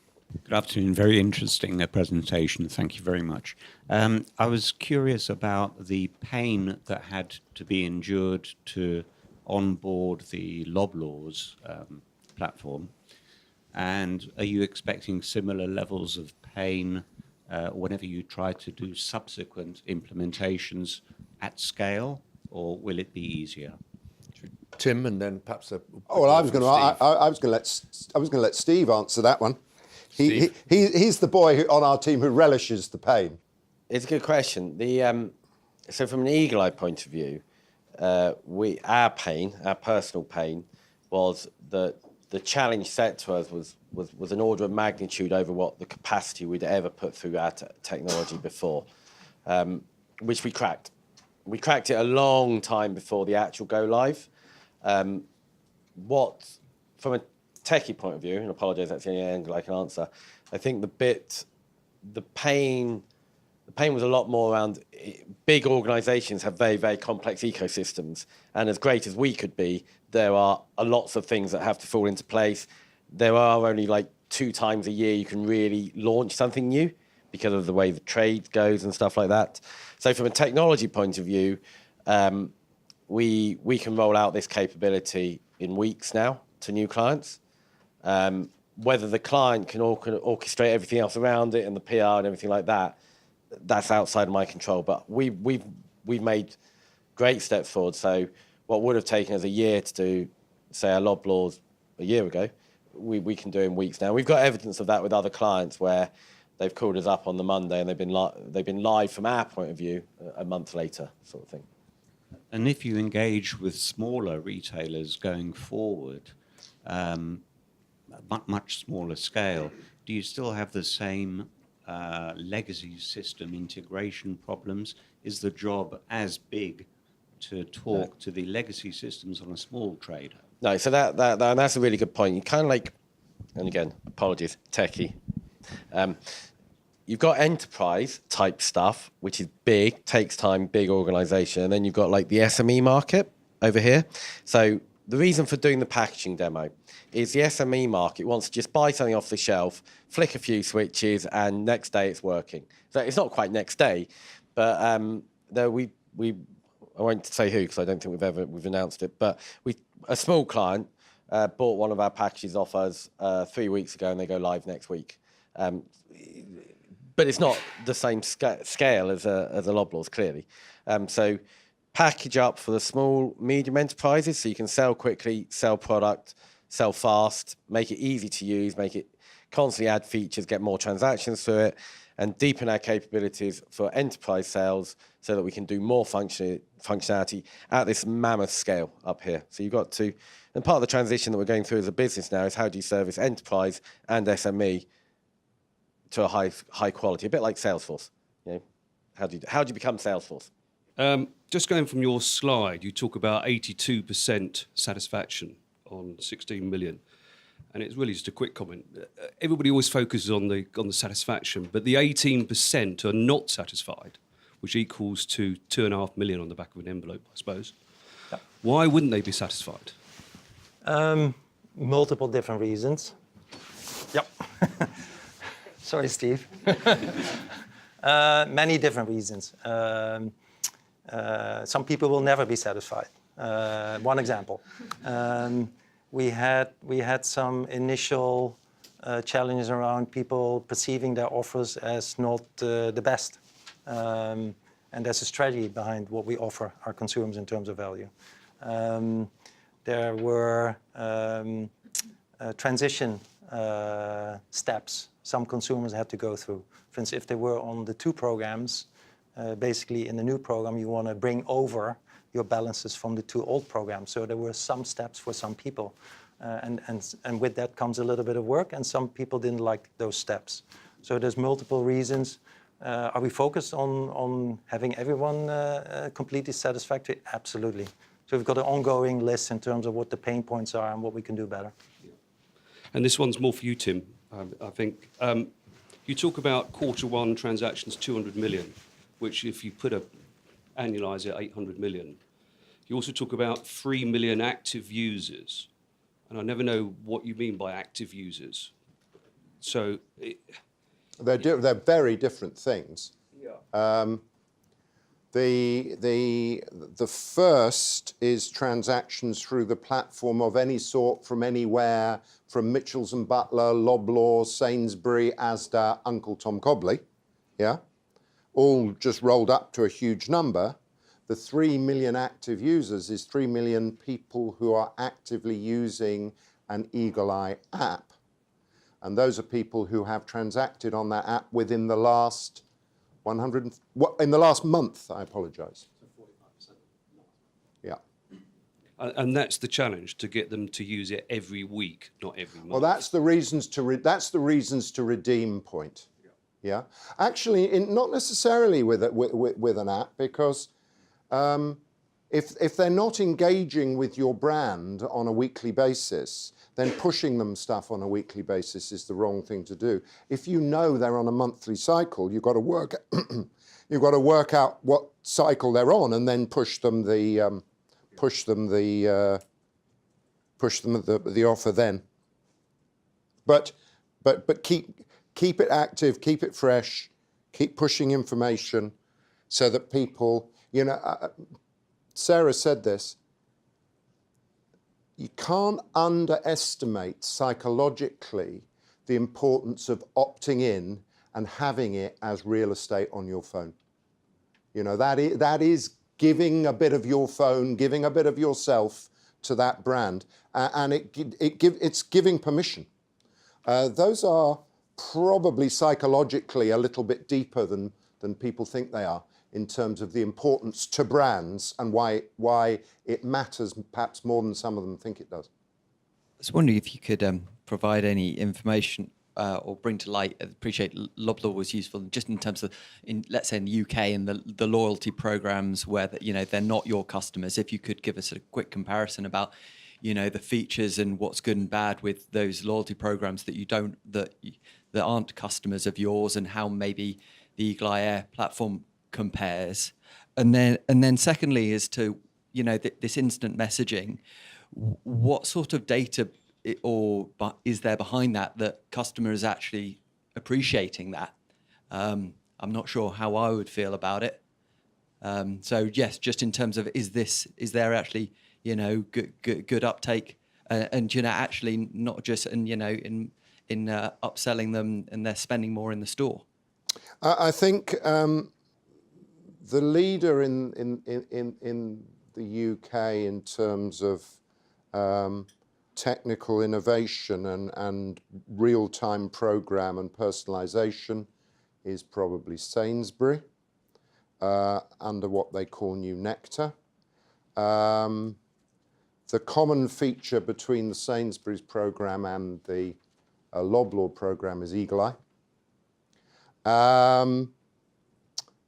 Good afternoon. Very interesting presentation. Thank you very much. I was curious about the pain that had to be endured to onboard the Loblaws platform. And are you expecting similar levels of pain whenever you try to do subsequent implementations at scale, or will it be easier? Tim, and then perhaps I was going to let Steve answer that one. He's the boy on our team who relishes the pain. It's a good question. So from an Eagle Eye point of view, our personal pain, was that the challenge set to us was an order of magnitude over what the capacity we'd ever put through our technology before, which we cracked. We cracked it a long time before the actual go live. From a techie point of view, and I apologise, that's the only angle I can answer, I think the pain was a lot more around big organisations have very, very complex ecosystems. And as great as we could be, there are lots of things that have to fall into place. There are only like 2 times a year you can really launch something new because of the way the trade goes and stuff like that. So from a technology point of view, we can roll out this capability in weeks now to new clients. Whether the client can orchestrate everything else around it and the PR and everything like that, that's outside of my control. But we've made great steps forward. So what would have taken us a year to do, say, a Loblaws a year ago, we can do in weeks now. We've got evidence of that with other clients where they've called us up on the Monday and they've been live from our point of view a month later, sort of thing. And if you engage with smaller retailers going forward, much smaller scale, do you still have the same legacy system integration problems? Is the job as big to talk to the legacy systems on a small trader? No, so that's a really good point. You kind of like, and again, apologies, techie. You've got enterprise type stuff, which is big, takes time, big organization. And then you've got like the SME market over here. So the reason for doing the packaging demo is the SME market wants to just buy something off the shelf, flick a few switches, and next day it's working. So it's not quite next day, but I won't say who because I don't think we've announced it, but a small client bought one of our packages off us 3 weeks ago, and they go live next week. But it's not the same scale as a Loblaws, clearly. So package up for the small, medium enterprises so you can sell quickly, sell product, sell fast, make it easy to use, make it constantly add features, get more transactions through it, and deepen our capabilities for enterprise sales so that we can do more functionality at this mammoth scale up here. So you've got to, and part of the transition that we're going through as a business now is how do you service enterprise and SME to a high quality, a bit like Salesforce. You know, how do you become Salesforce? Just going from your slide, you talk about 82% satisfaction on 16 million. And it's really just a quick comment. Everybody always focuses on the satisfaction, but the 18% are not satisfied, which equals to 2.5 million on the back of an envelope, I suppose. Yep. Why wouldn't they be satisfied? Multiple different reasons. Yep. Sorry, Steve. Many different reasons. Some people will never be satisfied. One example. We had some initial challenges around people perceiving their offers as not the best. And there's a strategy behind what we offer our consumers in terms of value. There were transition steps some consumers had to go through. For instance, if they were on the 2 programs, basically in the new program, you want to bring over your balances from the 2 old programs. So there were some steps for some people. And with that comes a little bit of work, and some people didn't like those steps. So there's multiple reasons. Are we focused on having everyone completely satisfactory? Absolutely. So we've got an ongoing list in terms of what the pain points are and what we can do better. And this one's more for you, Tim, I think. You talk about Q1 transactions 200 million, which if you annualize it, 800 million. You also talk about 3 million active users. And I never know what you mean by active users. So they're very different things. Yeah. The first is transactions through the platform of any sort, from anywhere, from Mitchells and Butler, Loblaw, Sainsbury, Asda, Uncle Tom Cobley, yeah, all just rolled up to a huge number. The 3 million active users is 3 million people who are actively using an Eagle Eye app. And those are people who have transacted on that app within the last in the last month, I apologise. So 45%. Yeah. And that's the challenge, to get them to use it every week, not every month. Well, that's the reasons to redeem point. Yeah. Actually, not necessarily with an app, because if they're not engaging with your brand on a weekly basis, then pushing them stuff on a weekly basis is the wrong thing to do. If you know they're on a monthly cycle, you've got to work out what cycle they're on, and then push them the offer then. But keep it active, keep it fresh, keep pushing information, so that people, Sarah said this. You can't underestimate psychologically the importance of opting in and having it as real estate on your phone. That is giving a bit of your phone, giving a bit of yourself to that brand, and it's giving permission. Those are probably psychologically a little bit deeper than people think they are, in terms of the importance to brands and why it matters perhaps more than some of them think it does. I was wondering if you could provide any information or bring to light. I appreciate Loblaw was useful just in terms of, let's say in the UK, and the loyalty programs where they're not your customers. If you could give us a quick comparison about the features and what's good and bad with those loyalty programs that aren't customers of yours, and how maybe the Eagle Eye Air platform compares. And then secondly, is to this instant messaging, what sort of data is there behind that customer is actually appreciating that? I'm not sure how I would feel about it. So yes, just in terms of is there actually good uptake, and actually not just in upselling them and they're spending more in the store. I think the leader in the UK in terms of technical innovation and real-time program and personalisation is probably Sainsbury, under what they call New Nectar. The common feature between the Sainsbury's programme and the Loblaw programme is Eagle Eye.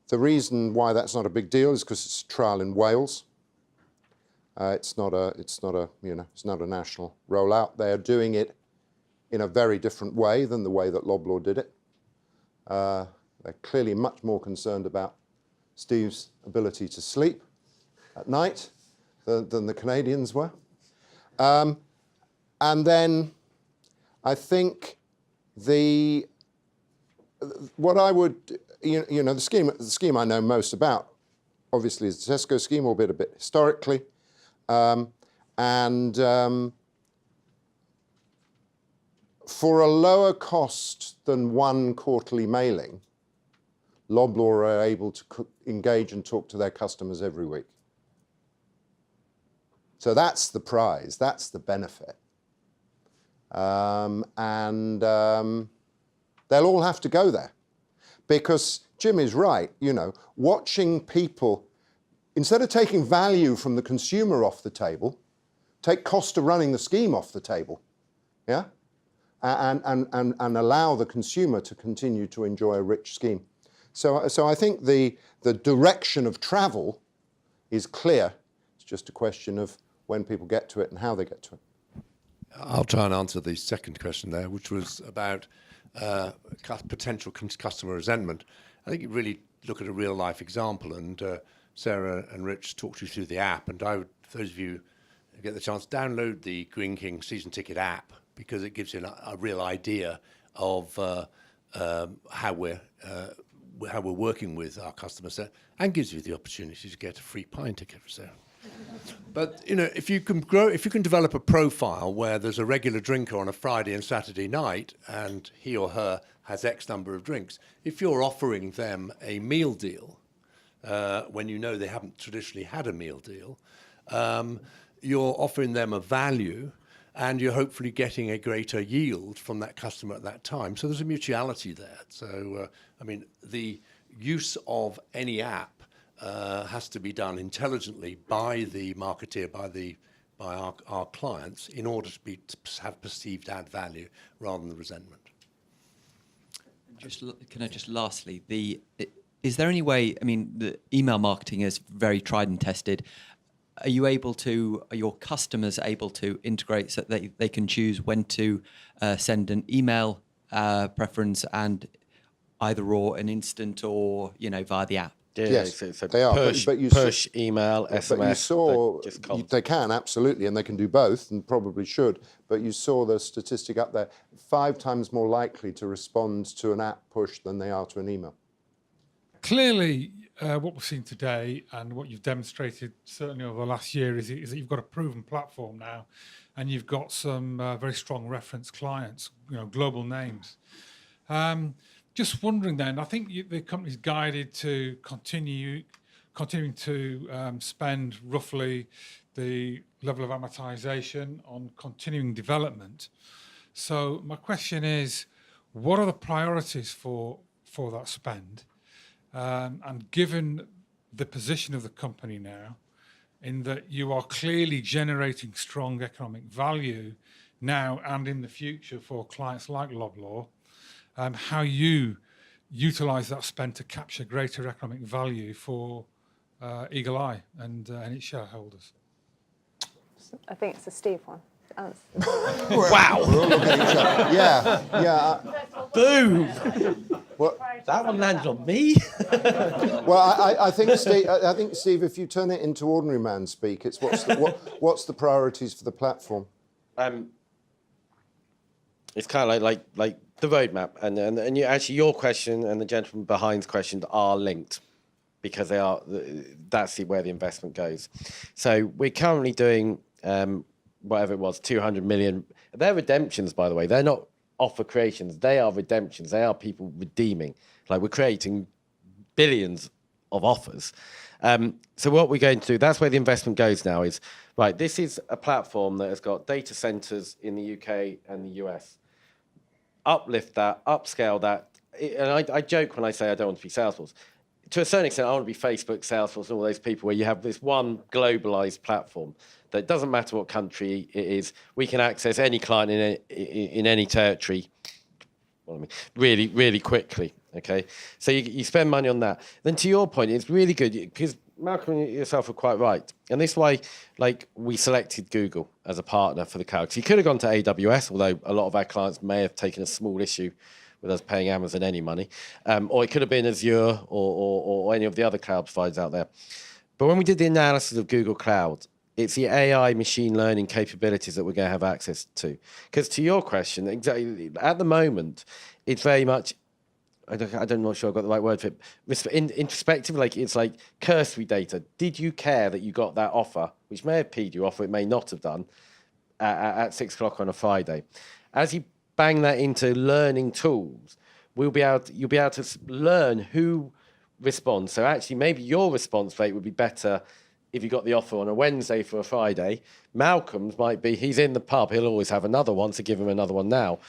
The reason why that's not a big deal is because it's a trial in Wales. It's not a national rollout. They're doing it in a very different way than the way that Loblaw did it. They're clearly much more concerned about Steve's ability to sleep at night than the Canadians were. And then I think what I would, the scheme I know most about, obviously, is the Tesco scheme, albeit a bit historically. For a lower cost than one quarterly mailing, Loblaw are able to engage and talk to their customers every week. So that's the prize, that's the benefit. They'll all have to go there. Because Jim is right, watching people, instead of taking value from the consumer off the table, take cost of running the scheme off the table, yeah? And allow the consumer to continue to enjoy a rich scheme. So I think the direction of travel is clear. It's just a question of when people get to it and how they get to it. I'll try and answer the second question there, which was about potential customer resentment. I think you really look at a real life example, and Sarah and Rich talked you through the app, and I would, for those of you who get the chance, download the Greene King season ticket app, because it gives you a real idea of how we're working with our customer set, and gives you the opportunity to get a free pint ticket for Sarah. But if you can develop a profile where there's a regular drinker on a Friday and Saturday night, and he or her has X number of drinks, if you're offering them a meal deal when they haven't traditionally had a meal deal, you're offering them a value, and you're hopefully getting a greater yield from that customer at that time. So there's a mutuality there. So the use of any app has to be done intelligently by the marketeer, by our clients, in order to have perceived add value rather than resentment. Can I just lastly, is there any way? The email marketing is very tried and tested. Are your customers able to integrate so that they can choose when to send an email preference and or an instant or via the app? Yes, so they are. Push, email, SMS. But you saw, they can, absolutely, and they can do both, and probably should. But you saw the statistic up there, 5 times more likely to respond to an app push than they are to an email. Clearly, what we've seen today and what you've demonstrated certainly over the last year is that you've got a proven platform now, and you've got some very strong reference clients, global names. Just wondering then, I think the company's guided to continuing to spend roughly the level of amortization on continuing development. So my question is, what are the priorities for that spend? And given the position of the company now, in that you are clearly generating strong economic value now and in the future for clients like Loblaw, how you utilise that spend to capture greater economic value for Eagle Eye and its shareholders? I think it's a Steve one. Wow! We're all looking at each other. Yeah. Boom! Well, that one landed on me. Well, I think Steve, if you turn it into ordinary man speak, it's what's the priorities for the platform? It's kind of like the roadmap, and your question and the gentleman behind's question are linked, because they are. That's where the investment goes. So we're currently doing whatever it was, 200 million. They're redemptions, by the way. They're not offer creations. They are redemptions. They are people redeeming. Like, we're creating billions offers. So what we're going to do, that's where the investment goes now, is, right, this is a platform that has got data centers in the UK and the US. Uplift that, upscale that. And I joke when I say I don't want to be Salesforce. To a certain extent, I want to be Facebook, Salesforce, and all those people where you have this one globalized platform that doesn't matter what country it is. We can access any client in any territory, really, really quickly. Okay, so you spend money on that. Then to your point, it's really good because Malcolm and yourself are quite right, and this is why, like, we selected Google as a partner for the cloud. Because you could have gone to AWS, although a lot of our clients may have taken a small issue with us paying Amazon any money, or it could have been Azure or any of the other cloud providers out there. But when we did the analysis of Google Cloud, it's the AI machine learning capabilities that we're going to have access to. Because to your question, exactly at the moment, it's very much, I'm not sure I've got the right word for it. Introspective, like it's like cursory data. Did you care that you got that offer, which may have peed you off, or it may not have done, at 6 o'clock on a Friday? As you bang that into learning tools, you'll be able to learn who responds. So actually, maybe your response rate would be better if you got the offer on a Wednesday for a Friday. Malcolm's might be, he's in the pub, he'll always have another one, so give him another one now.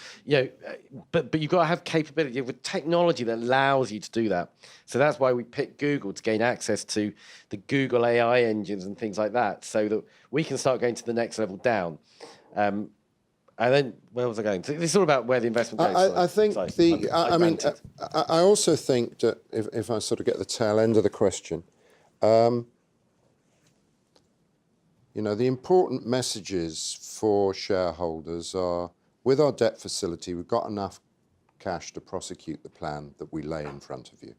But you've got to have capability with technology that allows you to do that. So that's why we picked Google, to gain access to the Google AI engines and things like that, so that we can start going to the next level down. And then, where was I going? So it's all about where the investment goes. I also think that if I sort of get the tail end of the question, the important messages for shareholders are, with our debt facility, we've got enough cash to prosecute the plan that we lay in front of you.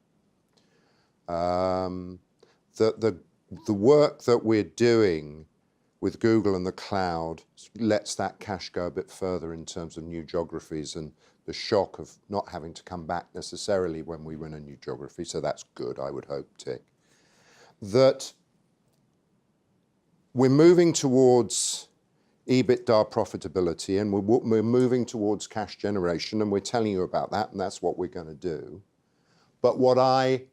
The work that we're doing with Google and the cloud lets that cash go a bit further in terms of new geographies and the shock of not having to come back necessarily when we win a new geography. So that's good, I would hope, Tick. That we're moving towards EBITDA profitability, and we're moving towards cash generation, and we're telling you about that, and that's what we're going to do. But what I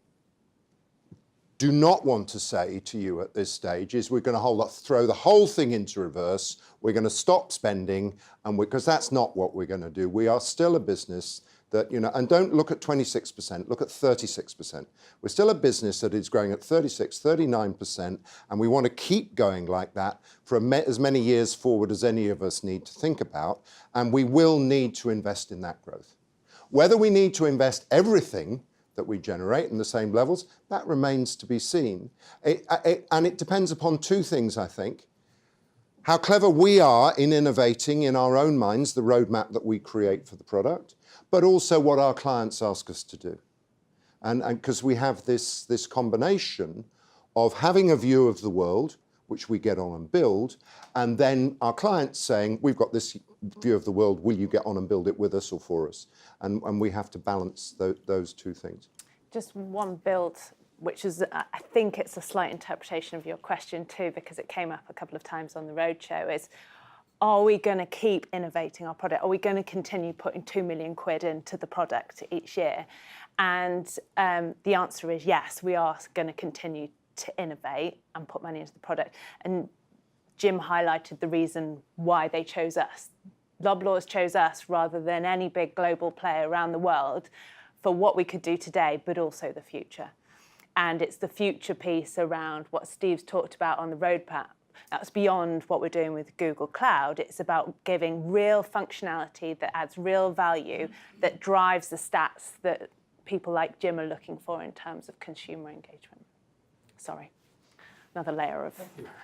do not want to say to you at this stage is we're going to throw the whole thing into reverse. We're going to stop spending, and because that's not what we're going to do. We are still a business that, and don't look at 26%, look at 36%. We're still a business that is growing at 36, 39%, and we want to keep going like that for as many years forward as any of us need to think about, and we will need to invest in that growth. Whether we need to invest everything that we generate in the same levels, that remains to be seen. And it depends upon two things, I think. How clever we are in innovating in our own minds, the roadmap that we create for the product, but also what our clients ask us to do. And because we have this combination of having a view of the world, which we get on and build, and then our clients saying, we've got this view of the world, will you get on and build it with us or for us? And we have to balance those two things. Just one build, which is, I think it's a slight interpretation of your question too, because it came up a couple of times on the roadshow, is, are we going to keep innovating our product? Are we going to continue putting 2 million quid into the product each year? And the answer is yes, we are going to continue to innovate and put money into the product. And Jim highlighted the reason why they chose us. Loblaws chose us rather than any big global player around the world for what we could do today, but also the future. And it's the future piece around what Steve's talked about on the roadmap. That's beyond what we're doing with Google Cloud. It's about giving real functionality that adds real value, that drives the stats that people like Jim are looking for in terms of consumer engagement. Sorry, another layer of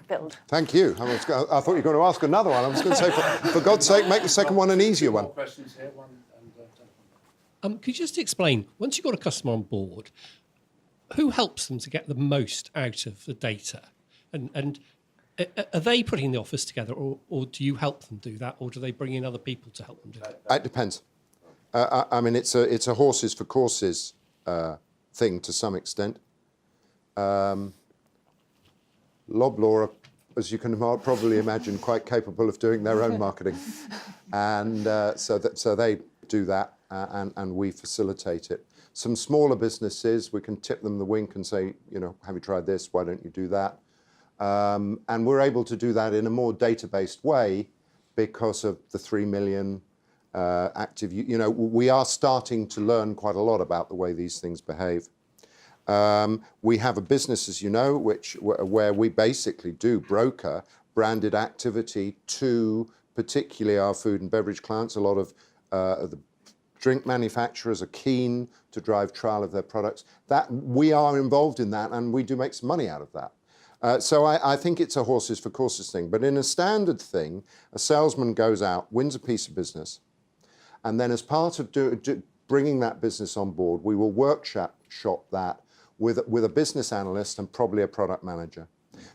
build. Thank you. I thought you were going to ask another one. I was going to say, for God's sake, make the second one an easier one. Questions here, could you just explain, once you've got a customer on board, who helps them to get the most out of the data? And are they putting the office together, or do you help them do that, or do they bring in other people to help them do that? It depends. I mean, it's a horses for courses thing to some extent. Loblaw, as you can probably imagine, quite capable of doing their own marketing, and so they do that, and we facilitate it. Some smaller businesses, we can tip them the wink and say, you know, have you tried this? Why don't you do that? And we're able to do that in a more data-based way because of the 3 million active, you know, we are starting to learn quite a lot about the way these things behave. We have a business, as you know, where we basically do broker branded activity to particularly our food and beverage clients. A lot of the drink manufacturers are keen to drive trial of their products. That we are involved in that, and we do make some money out of that. So I think it's a horses for courses thing. But in a standard thing, a salesman goes out, wins a piece of business, and then as part of bringing that business on board, we will workshop that with a business analyst and probably a product manager.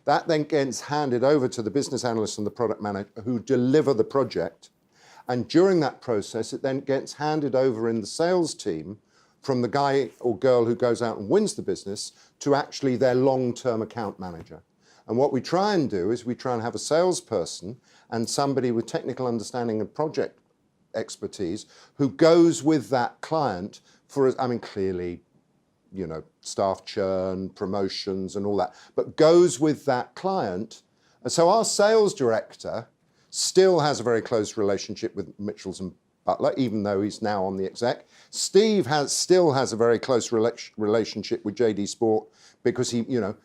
That then gets handed over to the business analyst and the product manager who deliver the project. And during that process, it then gets handed over in the sales team from the guy or girl who goes out and wins the business to actually their long-term account manager. And what we try and do is we try and have a salesperson and somebody with technical understanding and project expertise who goes with that client for, I mean, clearly, you know, staff churn, promotions and all that, but goes with that client. And so our sales director still has a very close relationship with Mitchells and Butler, even though he's now on the exec. Steve still has a very close relationship with JD Sport because he, you know,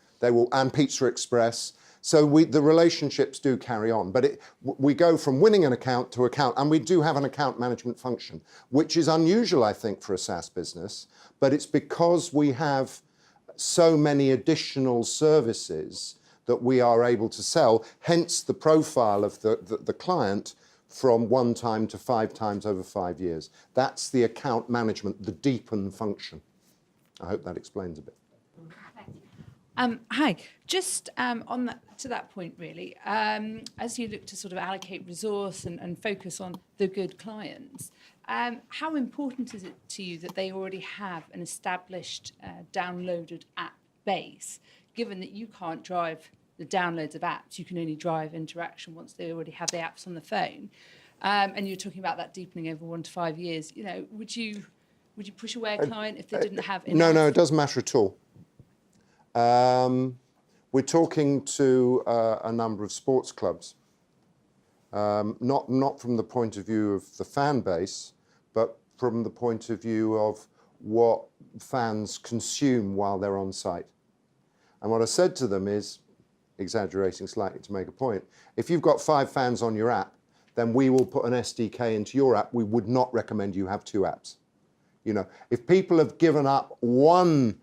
and Pizza Express. So the relationships do carry on, but we go from winning an account to account, and we do have an account management function, which is unusual, I think, for a SaaS business, but it's because we have so many additional services that we are able to sell, hence the profile of the client from 1 time to 5 times over 5 years. That's the account management, the deepen function. I hope that explains a bit. Hi, just to that point really, as you look to sort of allocate resource and focus on the good clients, how important is it to you that they already have an established downloaded app base, given that you can't drive the downloads of apps, you can only drive interaction once they already have the apps on the phone, and you're talking about that deepening over 1 to 5 years, you know, would you push away a client if they didn't have enough? No, it doesn't matter at all. We're talking to a number of sports clubs, not from the point of view of the fan base, but from the point of view of what fans consume while they're on site. And what I said to them is, exaggerating slightly to make a point, if you've got 5 fans on your app, then we will put an SDK into your app. We would not recommend you have 2 apps. You know, if people have given up 1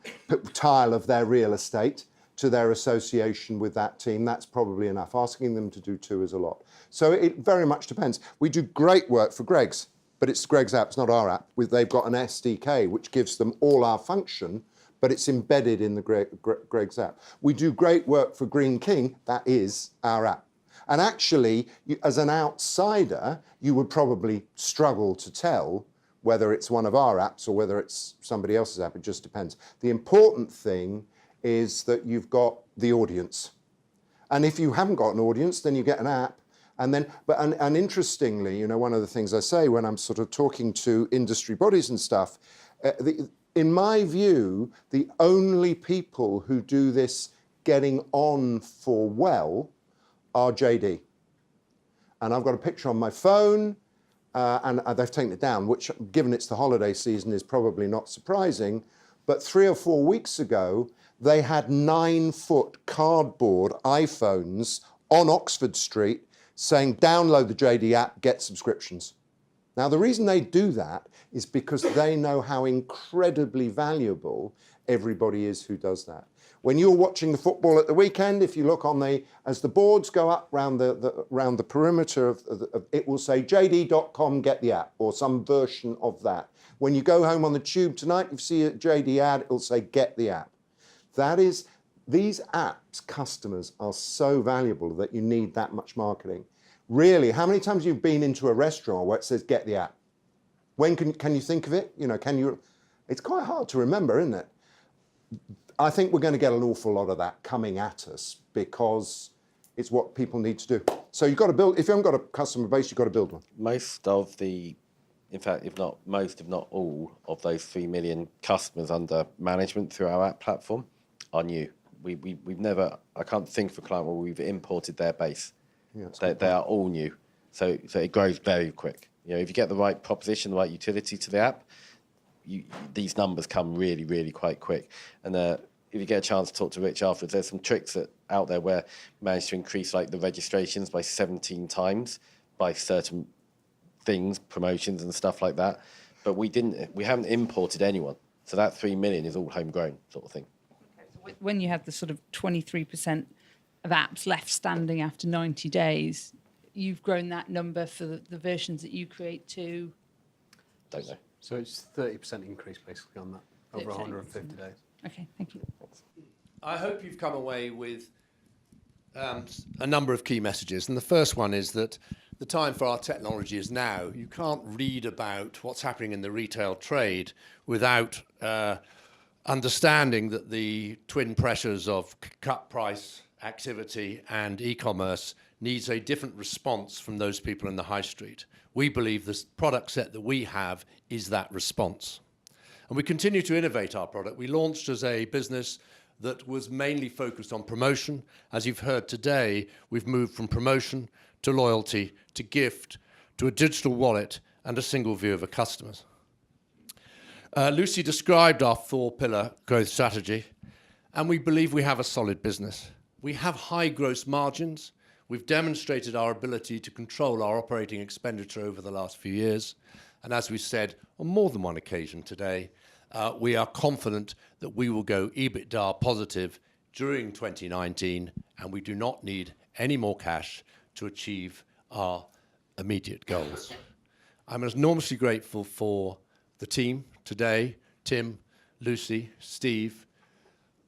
tile of their real estate to their association with that team, that's probably enough. Asking them to do 2 is a lot. So it very much depends. We do great work for Greggs, but it's Greggs' app, it's not our app. They've got an SDK which gives them all our function, but it's embedded in the Greggs app. We do great work for Green King, that is our app. And actually, as an outsider, you would probably struggle to tell whether it's one of our apps or whether it's somebody else's app, it just depends. The important thing is that you've got the audience. And if you haven't got an audience, then you get an app. And then, and interestingly, you know, one of the things I say when I'm sort of talking to industry bodies and stuff, in my view, the only people who do this getting on for well are JD. And I've got a picture on my phone, and they've taken it down, which, given it's the holiday season, is probably not surprising. But 3 or 4 weeks ago, they had 9-foot cardboard iPhones on Oxford Street saying, download the JD app, get subscriptions. Now, the reason they do that is because they know how incredibly valuable everybody is who does that. When you're watching the football at the weekend, if you look on as the boards go up round the perimeter of it will say JD.com, get the app, or some version of that. When you go home on the tube tonight, you see a JD ad, it'll say get the app. That is, these apps, customers, are so valuable that you need that much marketing. Really, how many times you've been into a restaurant where it says get the app? When can you think of it? You know, it's quite hard to remember, isn't it? I think we're going to get an awful lot of that coming at us because it's what people need to do. So you've got to build, if you haven't got a customer base, you've got to build one. Most of the in fact, if not most, if not all, of those 3 million customers under management through our app platform are new. We've never, I can't think of a client where we've imported their base. Yeah, They are all new. So it grows very quick. You know, if you get the right proposition, the right utility to the app, these numbers come really, really quite quick. And if you get a chance to talk to Rich afterwards, there's some tricks out there where we managed to increase like the registrations by 17 times by certain things, promotions and stuff like that. But we haven't imported anyone. So that 3 million is all homegrown sort of thing. When you have the sort of 23% of apps left standing after 90 days, you've grown that number for the versions that you create to? Don't know. So it's 30% increase basically on that, over 150 days. Okay, thank you. I hope you've come away with a number of key messages. And the first one is that the time for our technology is now. You can't read about what's happening in the retail trade without understanding that the twin pressures of cut price activity and e-commerce needs a different response from those people in the high street. We believe this product set that we have is that response. And we continue to innovate our product. We launched as a business that was mainly focused on promotion. As you've heard today, we've moved from promotion to loyalty to gift to a digital wallet and a single view of a customer. Lucy described our 4-pillar growth strategy, and we believe we have a solid business. We have high gross margins. We've demonstrated our ability to control our operating expenditure over the last few years. And as we said on more than one occasion today, we are confident that we will go EBITDA positive during 2019, and we do not need any more cash to achieve our immediate goals. I'm enormously grateful for the team today, Tim, Lucy, Steve,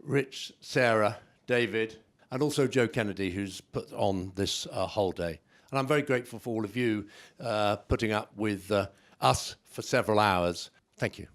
Rich, Sarah, David, and also Joe Kennedy, who's put on this whole day. And I'm very grateful for all of you putting up with us for several hours. Thank you.